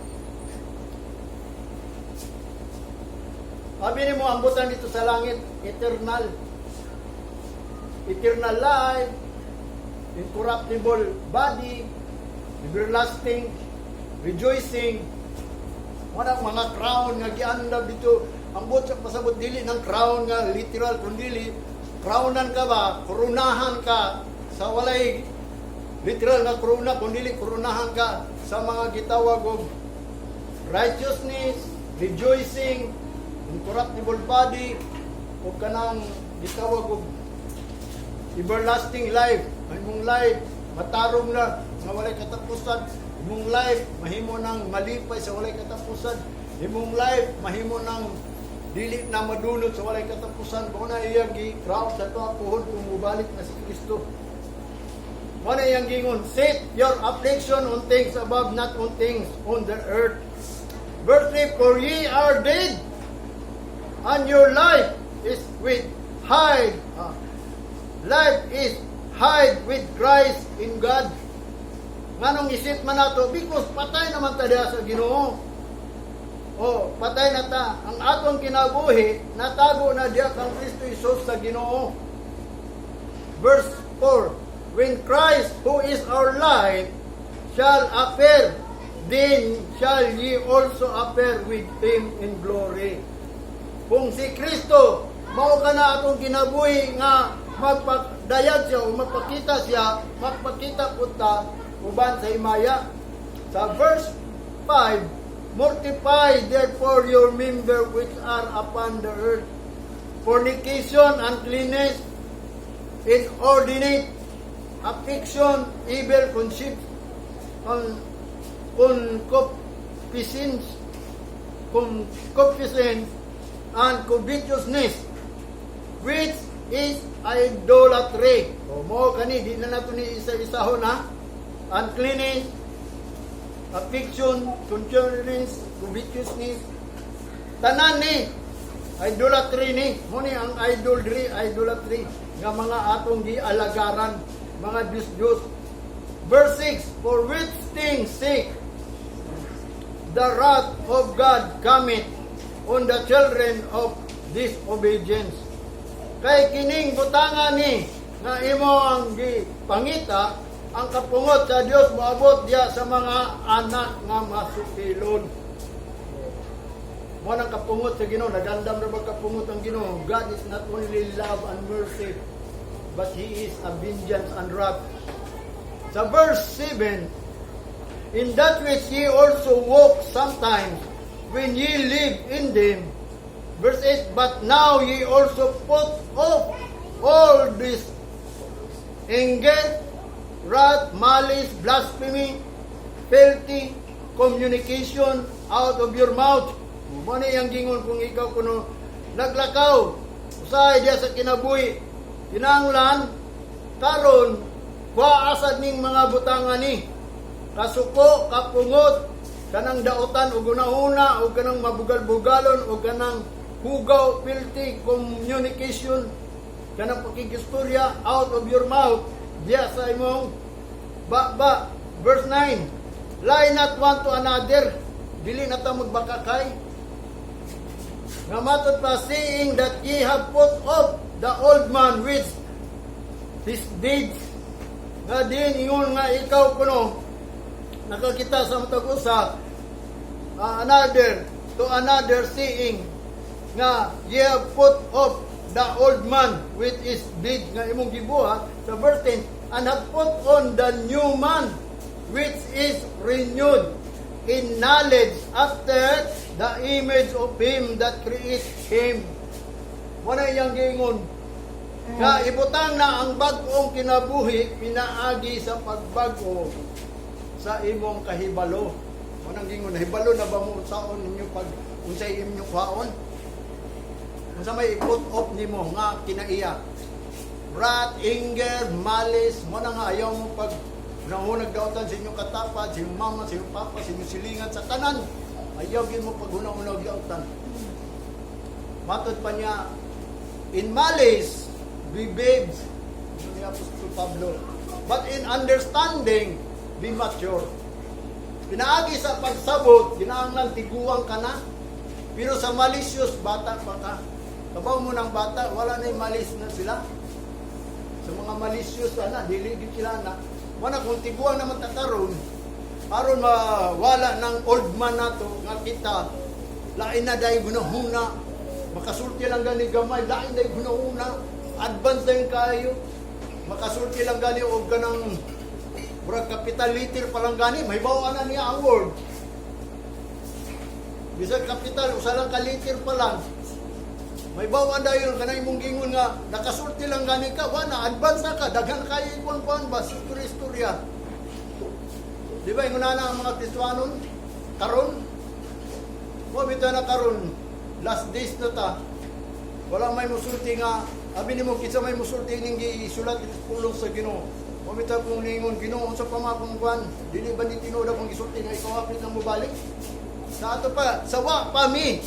Sabi mo ang butang dito sa langit, eternal. eternal life, incorruptible body, everlasting, rejoicing, mga crown nga giandam dito. Ang bot sa pasabot dili ng crown nga literal kundi crownan ka ba, koronahan ka sa walay literal nga corona kundi koronahan ka sa mga gitawag og righteousness, rejoicing, incorruptible body o kanang gitawag og everlasting life. Imong life matarong na nga walay katapusan. Imong life mahimo nang malipay sa walay katapusan. Imong life mahimo nang dili na madunot sa walay katapusan. Kung na iyang gi-crown sa tuwa puhod kung mubalik na si Kristo. Muna iyang gingon, set your affliction on things above, not on things on the earth. Verse 3, for ye are dead, and your life is with hide. Life is hide with Christ in God. Nganong isip man nato, because patay naman ta diha sa Ginoo. Patay na ta. Ang atong kinabuhi, natago na diya kang Kristo Jesus sa Ginoo. Verse 4, when Christ, who is our life, shall appear, then shall ye also appear with Him in glory. Kung si Kristo, mao ka na atong kinabuhi nga magpagdayag siya o magpakita po ta uban sa himaya. Sa verse 5, mortify therefore your members which are upon the earth, fornication, uncleanness, inordinate affection, evil concupiscence, and covetousness, which is idolatry. Mo kani di na nato ni isa-isahon ha. Uncleanness, affection, concupiscence, covetousness, tanan ni idolatry ni. Mo ni ang idolatry nga mga atong gialagaran, mga Diyos. Verse 6, for which things sake the wrath of God cometh on the children of disobedience. Kay kining butangan ni nga imo ang gipangita, ang kapungot sa Dios moabot diya sa mga anak nga masukilon. Mo nang kapungot sa Ginoo, nagandam ra ba kapungot ang Ginoo? God is not only love and mercy, but He is a vengeance and wrath. Sa verse 7, in that which ye also walk sometimes when ye live in them. Verse 8, but now ye also put off all this anger, wrath, malice, blasphemy, filthy communication out of your mouth. Mo ni ang gingon kung ikaw kuno naglakaw usahay diya sa kinabuhi, kinahanglan karon kuha ning mga butangan ni kasuko, kapungot, kanang daotan o gunahuna o kanang mabugal-bugalon o kanang hugaw, filthy communication, kanang pakigistorya out of your mouth diya sa imong baba. Verse 9, lie not one to another, dili na ta magbakakay. Nga matud pa, seeing that ye have put off the old man with his deeds. Nga din ingon nga ikaw kuno nakakita sa matag usa another seeing nga ye have put off the old man with his deeds nga imong gibuhat sa verse 10, and have put on the new man which is renewed in knowledge after the image of Him that created him. Wala iyang giingon nga ibutang na ang bag-ong kinabuhi pinaagi sa pagbago sa imong kahibalo. Manang gingon, hibalo na ba mo saon ninyo pag unsay inyong kwaon? Unsa may i-put off nimo nga kinaiya? Wrath, anger, malice, mo na nga ayaw mo pag nahunag daotan sa inyong katapat, sa inyong mama, sa inyong papa, sa inyong silingan, sa tanan. Ayaw gin mo pag hunang-hunag daotan. Matod pa niya, in malice, be babes, ni Apostol Pablo. But in understanding, be mature. Pinaagi sa pagsabot, ginahanglan tiguang ka na. Pero sa malicious, bata pa ka. Kabaw mo ng bata, wala na yung malis na sila. sa mga malicious ana dili gid sila na mana kung tiguan naman tataron aron mawala ng old man nato nga kita lain na dahil gunahuna makasulti lang gani gamay lain dahil gunahuna advance din kayo makasulti lang gani og kanang murag capital letter pa lang gani may bawaan na niya ang word bisag capital usa lang ka letter pa lang may bawaan dayon kanay mong gingon nga nakasulti lang gani ka wala advance na ka daghan kayo kuan ba istorya di ba ingon na ang mga Kristiyanon karon mo bitaw na karon last days na ta wala may musulti nga abi nimo kinsa may musulti ning gisulat pulong sa Ginoo mo bitaw kung ningon Ginoo unsa pa mapong kuan dili ba ni tinuod akong gisulti nga ikaw hapit nang mobalik sa ato pa sawa pa mi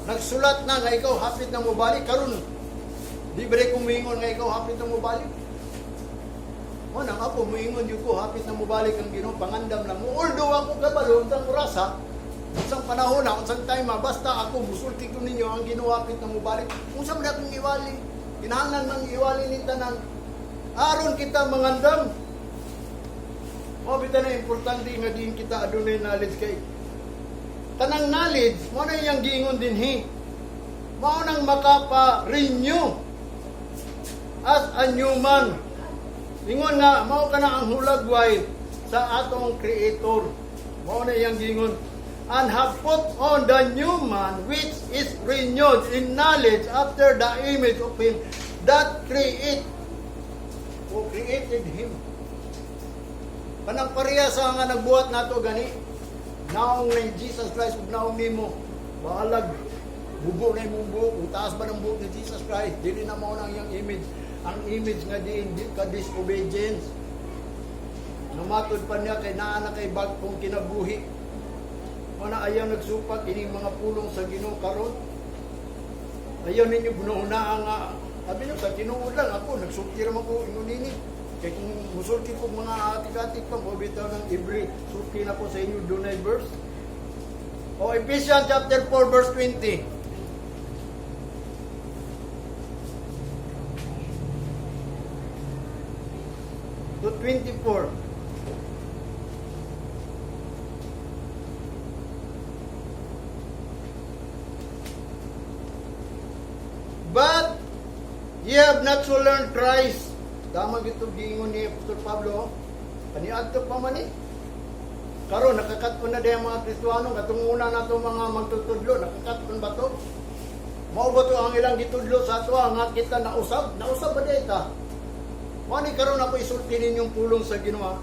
nagsulat na nga ikaw hapit nang mobalik karon di ba rin kumingon nga ikaw hapit nang mobalik mo nang ako muingon yung ko hapit nang mobalik ang Ginoo pangandam lang mo although ako kabalo unsang orasa unsang panahon na unsang time basta ako musulti ko ninyo ang Ginoo hapit nang mobalik unsa man akong iwali kinahanglan man iwali ni tanan aron kita mangandam mo bitaw na importante nga din kita adunay knowledge kay tanang knowledge mo na iyang giingon dinhi mao nang makapa-renew as a new man ingon nga mao kana ang hulagway sa atong creator mao na iyang giingon and have put on the new man which is renewed in knowledge after the image of him that created him kanang pareha sa nga nagbuhat nato gani naong ni Jesus Christ ug naong nimo bahalag bubo na imong buhok utaas ba ng buhok ni Jesus Christ dili na mao nang iyang image ang image nga diin di ka disobedience namatod pa niya kay naa na kay bagkong kinabuhi mana ayaw nagsupak ining mga pulong sa Ginoo karon ayaw ninyo gunahuna nga abi nyo sa tinuod lang ako nagsulti ra man ko ingon nini kay kung musulti ko mga atik-atik pa mo bitaw ng every sulti na ko sa inyo dunay verse o Ephesians chapter 4 verse 20 to 24 but ye have not so learned Christ tama gito giingon ni Apostol Pablo kaniadto pa man karon nakakatpon na day mga Kristiyano katong una nato mga magtutudlo nakakatpon ba to mao ba to ang ilang gitudlo sa ato nga kita nausab ba data mani karon ako isulti ninyong pulong sa Ginoo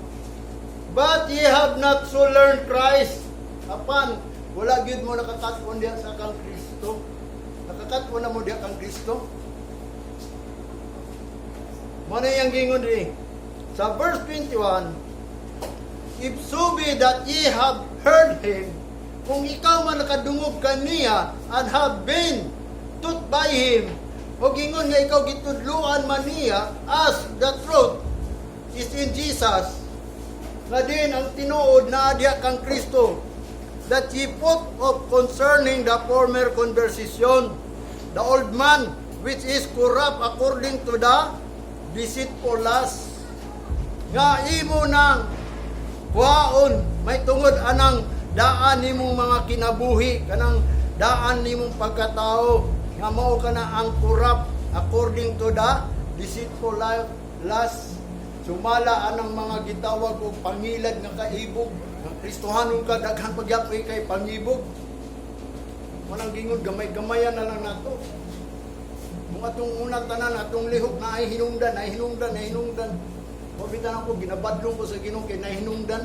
but ye have not so learned Christ apan wala gyud mo nakakatpon diha sa kang Kristo nakakatpon na mo diha kang Kristo mano yang gingon rin sa verse 21 if so be that ye have heard him kung ikaw man nakadungog kaniya and have been taught by him o gingon nga ikaw gitudluan man niya as the truth is in Jesus nga din ang tinuod na adya kang Kristo that ye put off concerning the former conversation the old man which is corrupt according to the deceitful lust nga imo nang kuhaon may tungod anang daan nimong mga kinabuhi kanang daan nimong pagkatao nga mao kana ang corrupt according to the deceitful lust sumala anang mga gitawag og pangilad nga kaibog nga Kristohanon ka daghan pagyapoy kay pangibog manang gingon gamay-gamayan na lang nato kung atong unang tanan, atong lihok na ay hinungdan. Mabitan ako, ginabadlong ko sa Ginoo kay nahinungdan.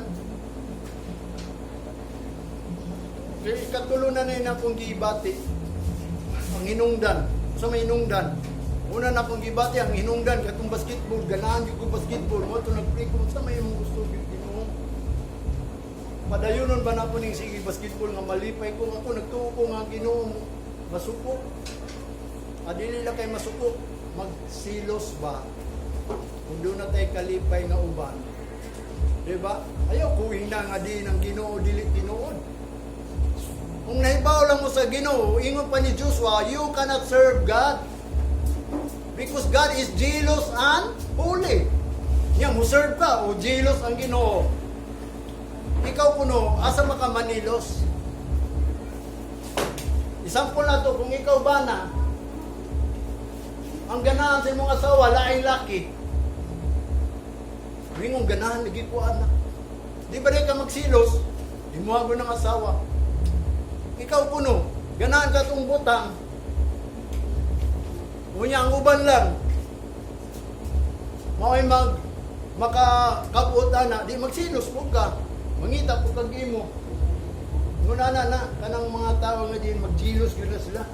Kaya ikatulunan na yun akong gibati. Ang hinungdan. Sa may hinungdan. Una na akong gibati, ang hinungdan, katong basketball, ganahan yung ko basketball. Mo ito nag-play ko, sa may mong gusto yung Ginoo. Padayunon ba na ako ning sige basketball nga malipay ko. Ako nagtuo ko nga Ginoo masuko. Adili lang kay masuko, magsilos ba? Kung doon na tayo kalipay nga uban. Diba? Ayaw kuhin na nga din ang Ginoo, dili tinuod. Kung nahibaw lang mo sa Ginoo, ingon pa ni Joshua, you cannot serve God. Because God is jealous and holy. Nga, muserve ka, o jealous ang Ginoo. Ikaw kuno, asa maka manilos? Isampol na to, kung ikaw ba na, ang ganahan sa imong asawa, laing laki. Mingong ganahan, nagikuan na. Di ba rin ka magsilos? Di mo ako ng asawa. Ikaw kuno, ganahan ka itong butang. Unya, ang uban lang. Mao'y makakabutan na, di magsilos po ka. Mangita po kag imo. Muna na, kanang mga tao nga din, magjilos gila sila.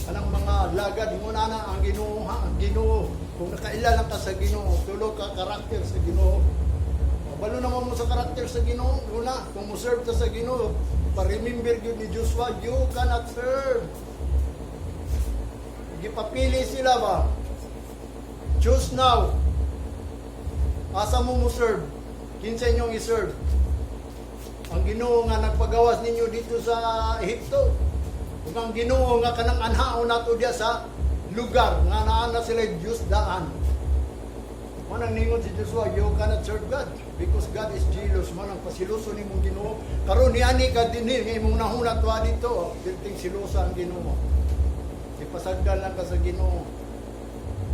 Kanang mga lagad, muna na, ang Ginoo, ang Ginoo. Kung nakailan ka sa Ginoo, tulo ka karakter sa Ginoo. Balo naman mo sa karakter sa Ginoo, muna, kung mo serve ka sa Ginoo, pa-remember yun ni Joshua, you cannot serve. Gipapili sila ba? Choose now. Asa mo serve? Kinsa inyong i-serve? Ang Ginoo nga nagpagawas ninyo dito sa Ehipto. Kung ang Ginoo nga kanang anhaon nato diya sa lugar nga naa na sila Diyos daan. Manang ningon si Joshua, you cannot serve God because God is jealous. Manang pasiluso ni mong Ginoo. Karon niani ka dinhi nga imong nahuna tuwa dito. Dilting silusa ang Ginoo. Ipasagdan lang ka sa Ginoo.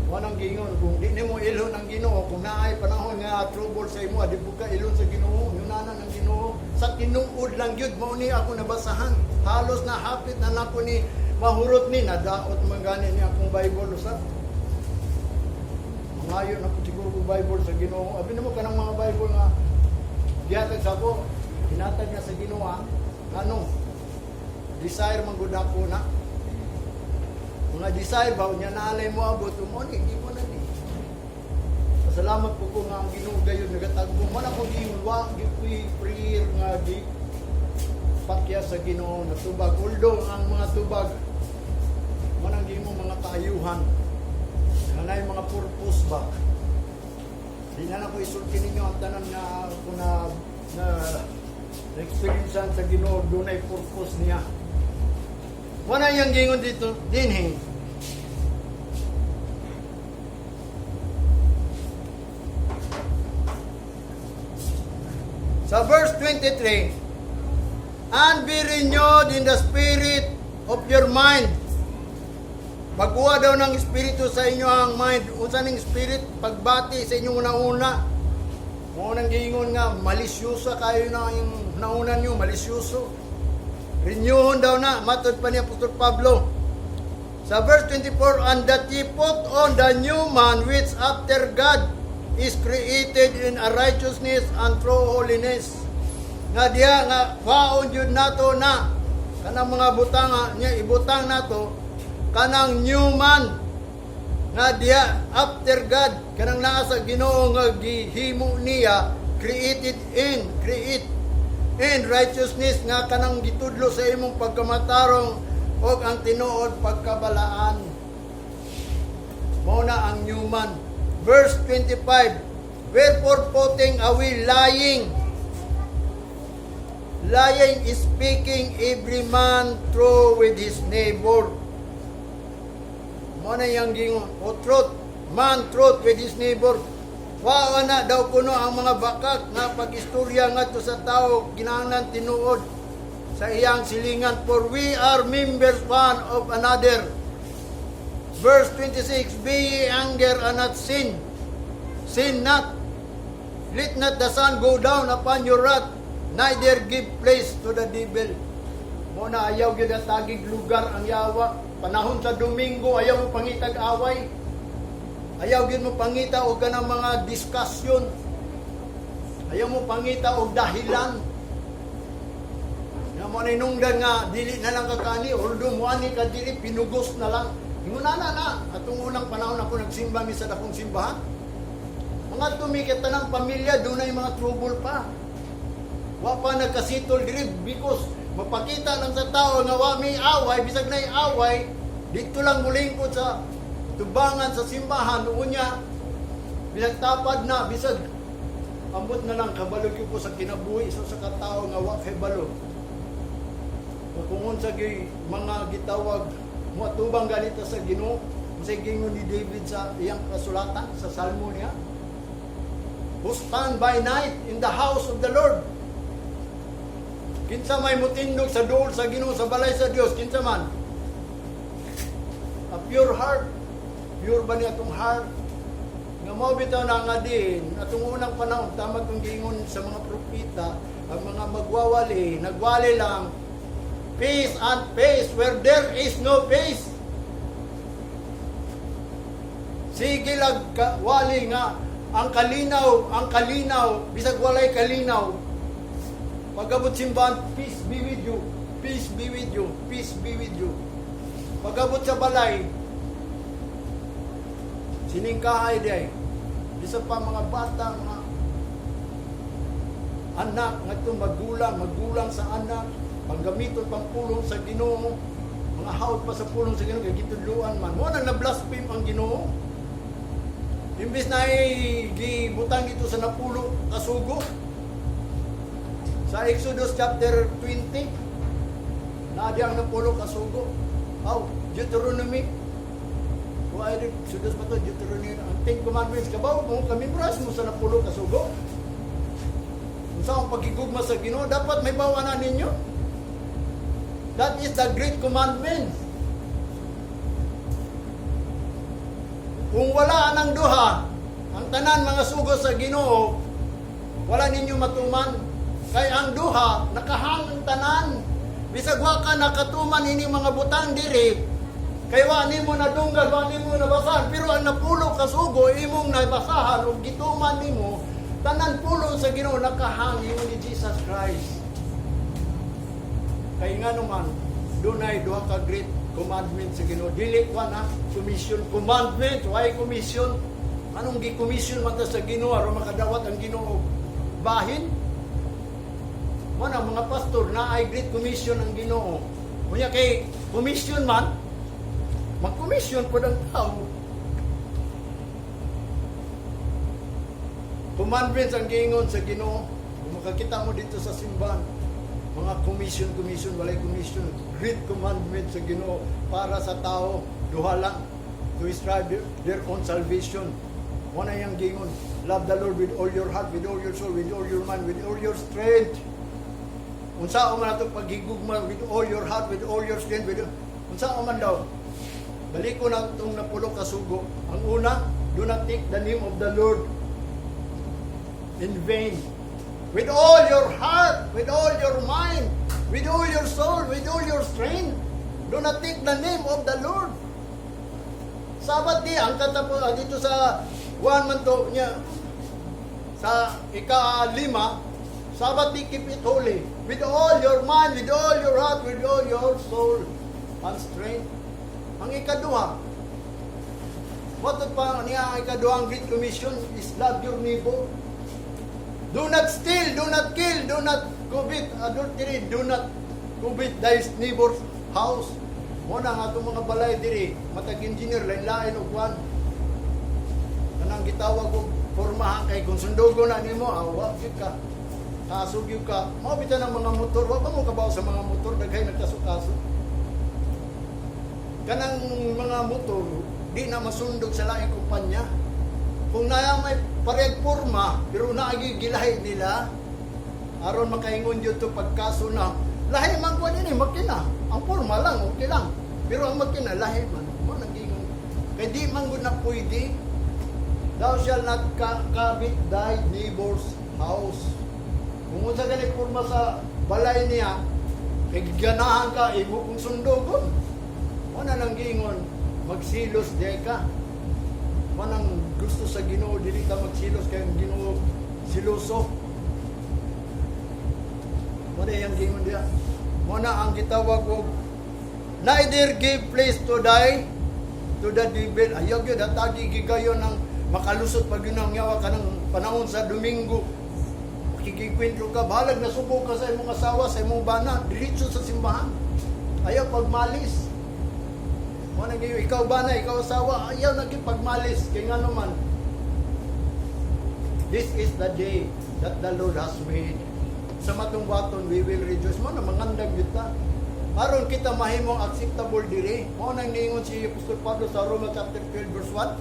Manang gingon, kung di nimo ilon ang Ginoo, kung naay panahon nga trouble sa imo, di ka ilon sa Ginoo, yunanan ang Ginoo. Sa tinuod lang yun, mao ni ako nabasahan. Halos na hapit na nako ni mahurot ni, nadaot magani ni akong Bible usap. Ngayon ako siguro kong Bible sa Ginoo. Abi namo kanang mga Bible nga gihatag sa ako, hinatag niya sa Ginoo, ano? Desire man gud ako na. Mga desire ba, niya naalay mo abot, umoni, hindi mo na ni. Pasalamat po ko nga ang Ginoo gayon nagatagbo. Man ako giwa, prayer nga di pakya sa Ginoo na tubag. Although ang mga tubag, man ang mo mga kaayuhan. Nanay mga purpose ba? Di na ako isulti ninyo ang tanan na ako na experience sa Ginoo, doon ay purpose niya. Wala yung gingon dito, dinhi. Sa verse 23, and be renewed in the spirit of your mind. Pagkuha daw ng espiritu sa inyo ang mind. Unsa ning spirit? Pagbati sa inyong una-una. Unang gingon nga, malisyosa kayo na yung nauna nyo, malisyoso. Renewon daw na, matod pa ni Apostol Pablo. Sa verse 24, and that ye put on the new man which after God is created in a righteousness and true holiness. Nga diya nga waon jud nato na kanang mga butang niya ibutang nato kanang new man nga diya after God kanang naa sa Ginoo nga gihimo niya create in righteousness nga kanang gitudlo sa imong pagkamatarong o ang tinuod pagkabalaan. Mao na ang new man. Verse 25, wherefore putting away lying is speaking every man true with his neighbor. Mao na yang gingon, o truth, man truth with his neighbor. Wa na daw kuno ang mga bakak nga pag-istorya ngadto sa tao kinahanglan tinuod sa iyang silingan, for we are members one of another. Verse 26, be ye anger and not sin. Sin not. Let not the sun go down upon your wrath, neither give place to the devil. Muna ayaw gyud tagig lugar ang yawa. Panahon sa Domingo ayaw mo pangitag away. Ayaw gyud mo pangita og kanang mga diskusyon. Ayaw mo pangita og dahilan. Nga mo ninungdan nga dili na lang kakani although mo ani ka dili pinugos na lang. Inguna na atong unang panahon ako nagsimba mi sa dakong simbahan. Mga tumikit ng pamilya doon ay mga trouble pa. Wa pa nagkasitol diri because mapakita lang sa tao nga wa may away, bisag na away, dito lang mulingkod sa tubangan sa simbahan unya binagtapad na bisag ambot na lang kabalo gyud ko sa kinabuhi so sa katao nga wa kay balo. Kung unsa gyud mga gitawag mo tubang ganito sa Ginoo Kasi gingon ni David sa iyang kasulatan sa Salmo niya, who stand by night in the house of the Lord. Kinsa may mutindog sa duol sa Ginoo sa balay sa Dios, kinsa man. A pure heart. Pure ba niya itong heart? Nga mo bitaw na nga din, atong unang panahon, tama itong gingon sa mga propita, ang mga magwawali, nagwali lang, peace and peace, where there is no peace. Sige lang wali nga, ang kalinaw, bisag walay kalinaw, pagabot simbahan, peace be with you, peace be with you, peace be with you. Pagabot sa balay, siningkahay day. Bisa pa mga bata, mga anak, nga itong magulang sa anak, panggamiton pang pulong sa Ginoo, mga hawd pa sa pulong sa Ginoo, kaya gitudluan man. Mo na blaspheme ang Ginoo. Imbis na gibutang dito sa napulo kasugo. Sa Exodus chapter 20, naadi ang napulo kasugo. Deuteronomy. Why did Exodus pa to? Deuteronomy. Ang 10 commandments kabaw mo, kamimras mo sa napulo kasugo. Kung saan pagigugma sa Ginoo, dapat may bawanan ninyo. That is the great commandment. Kung wala nang duha, ang tanan mga sugo sa Ginoo, wala ninyo matuman. Kay ang duha, nakahang ang tanan. Bisag wa ka nakatuman ini mga butang diri, kay wa nimo nadunggan, wa nimo nabasahan, pero ang napulo kasugo imong nabasahan ug gituman nimo, tanan pulo sa Ginoo nakahang imo ni Jesus Christ. Kay nga naman, dunay duha ka great commandment sa Ginoo. Dili ko na commission commandment, why commission? Anong gi-commission man ta sa Ginoo aron makadawat ang Ginoo bahin? Mana mga pastor na ay great commission ang Ginoo. Kunya kay commission man, mag-commission po ng tao. Commandments ang giingon sa Ginoo. Kung makakita mo dito sa simbahan, mga commission, walay commission. Great commandment sa Ginoo para sa tao, duha lang, to strive their own salvation. Muna yung gingon, love the Lord with all your heart, with all your soul, with all your mind, with all your strength. Unsa man ato paghigugma with all your heart, with all your strength, with unsa man daw. Balik ko na itong napulo kasugo. Ang una, do not take the name of the Lord in vain. With all your heart, with all your mind, with all your soul, with all your strength, do not take the name of the Lord. Sabat di, ang tatapos dito sa 1 man to niya, sa ika-5, Sabat di, keep it holy. With all your mind, with all your heart, with all your soul and strength. Ang ikaduha, what pa niya ang ikaduhang great commission is love your neighbor. Do not steal, do not kill, do not covet adultery, do not covet thy neighbor's house. Muna nga itong mga balay diri, matag engineer, lain-lain o kwan. Kanang gitawag ko, formahan kay kung sundugo na nimo, awa, ka. Kasugyo ka. Mabitan ng mga motor, wag mo kabaw sa mga motor, daghay nagkaso-kaso. Kanang mga motor, di na masundog sa laing kumpanya. Kung na may parehag porma, pero naagigilahi nila, aron makaingon yun to pagkaso na, lahi man ko din makina. Ang porma lang, okay lang. Pero ang makina, lahi man. Nagingon. Kaya di man na pwede, thou shall not covet thy neighbor's house. Kung sa ganit porma sa balay niya, kay ganahan ka, imo kong sundogon. Wala nang gingon, magsilos di ka. Manang gusto sa Ginoo, dili ka magsilos kay Ginoo siloso. Wala yang gingon diya. Muna ang gitawag og neither give place to the devil. Ayaw yun, hatagi gigayon ng makalusot pag yun ang yawa ka ng panahon sa Domingo. Kikikwentro ka, balag na subo ka sa imong asawa, sa imong bana, diretso sa simbahan. Ayaw pagmalis. Muna ngayon, ikaw bana, ikaw asawa, ayaw nagkipagmalis. Kaya nga naman, this is the day that the Lord has made. Sa matong baton, we will rejoice. Muna, mangandag kita. aron kita mahimong acceptable diri. Mao nang niingon si Apostol Pablo sa Romans chapter 12 verse 1.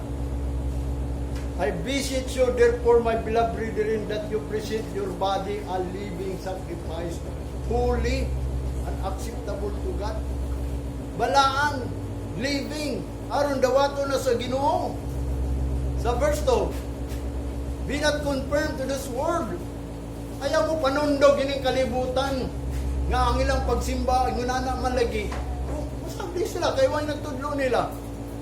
I beseech you therefore, my beloved brethren, that you present your body a living sacrifice, holy and acceptable to God. Balaan, living, aron dawato na sa Ginoo. Sa verse 2, be not conformed to this world. Ayaw mo panundog ining kalibutan nga ang ilang pagsimba ngunana man lagi. Basta di sila kay way nagtudlo nila.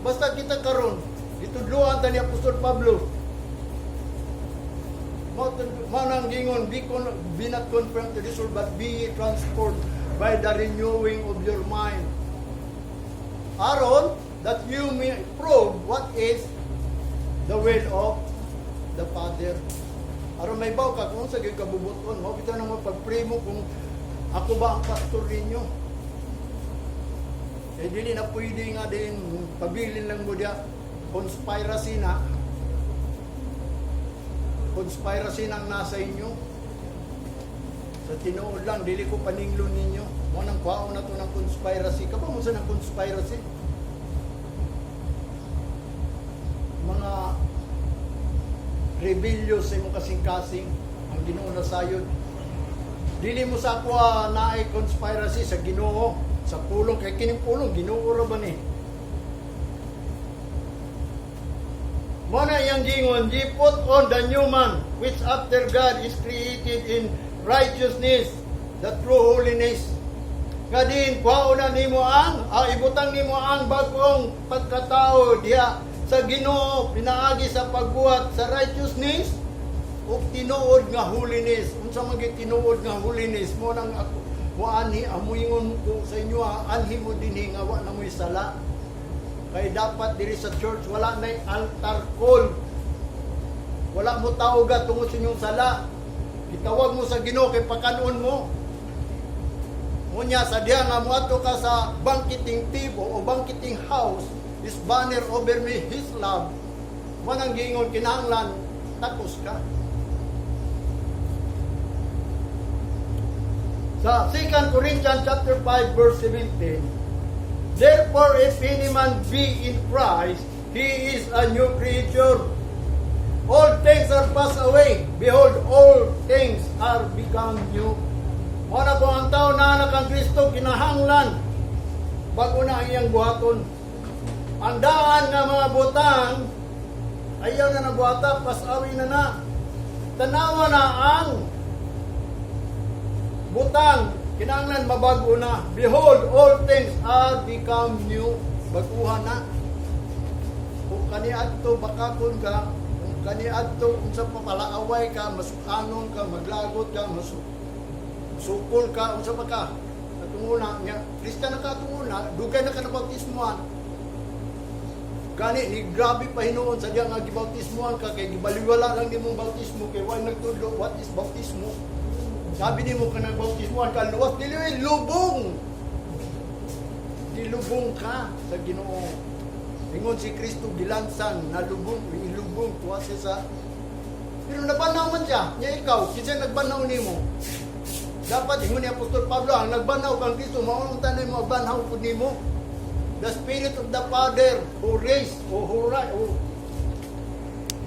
Basta kita karon gitudloan ta ni Apostol Pablo. Mao nang gingon, be not conformed to this world, but be transformed by the renewing of your mind. Aron that you may prove what is the will of the Father. Aron may baw ka kung sa gyud kabubuton mo, bitaw nang mapag-pray mo kung ako ba ang pastor ninyo. Eh dili na pwede nga din pabilin lang mo dia conspiracy nang nasa inyo. Sa tinuod lang dili ko paninglo ninyo. Mo nang kwaon na to ng conspiracy. Kapag mo sa ng conspiracy, mga rebellious sa imong kasing-kasing ang Ginoo na sayod. Dili mo sa akwa naay conspiracy sa Ginoo, sa pulong kay kining pulong Ginoo ra ba ni? Mo na iyang gingon, ye put on the new man, which after God is created in righteousness, the true holiness. Kadin kwaon na nimo ibutang nimo ang bagong pagkatao diha sa Ginoo, pinaagi sa pagbuhat sa righteousness o tinuod nga holiness. Unsa man gyud tinuod nga holiness mo nang ako mo anhi amuingon ko sa inyo anhi mo dinhi nga wa na mo'y sala. Kay dapat diri sa church wala nay altar call. Wala mo tawag tungod sa inyong sala. Gitawag mo sa Ginoo kay pakanon mo. Unya sa diha nga moadto ka sa banqueting table o banqueting house, His banner over me, His love. Manang gingon kinahanglan takos ka. Sa 2 Corinthians chapter 5 verse 17, therefore if any man be in Christ, he is a new creature. All things are passed away. Behold, all things are become new. Muna po ang tao na anak ang Kristo, kinahanglan bago na ang iyang buhaton. Ang daan nga mga butang, ayaw na nabuhata, pasawi na. Tanawa na ang butang, kinahanglan mabago na. Behold, all things are become new. Baguhan na. Kung kaniadto bakakon ka, kung kaniadto kung sa papalaaway ka, masukanon ka, maglagot ka, sukol ka, unsa pa ka. Katunguna niya, Kristiyan na katunguna, dugay na ka na bautismuhan. Gani ni grabe pa hinuon sa diya nga gibautismuhan ka kay gibaliwala lang nimong bautismo kay why nagtudlo what is bautismo. Sabi nimo ka nagbautismuhan ka luwas dili lubong. Dilubong ka sa Ginoo. Ingon si Kristo gilansan na lubong, ilubong tuwa siya sa. Pero nabanaw man siya. Nya ikaw, kinsa nagbanaw nimo? Dapat ingon ni Apostol Pablo ang nagbanaw kang Kristo mao ang tanay mo banaw pud nimo. The Spirit of the Father who raised, who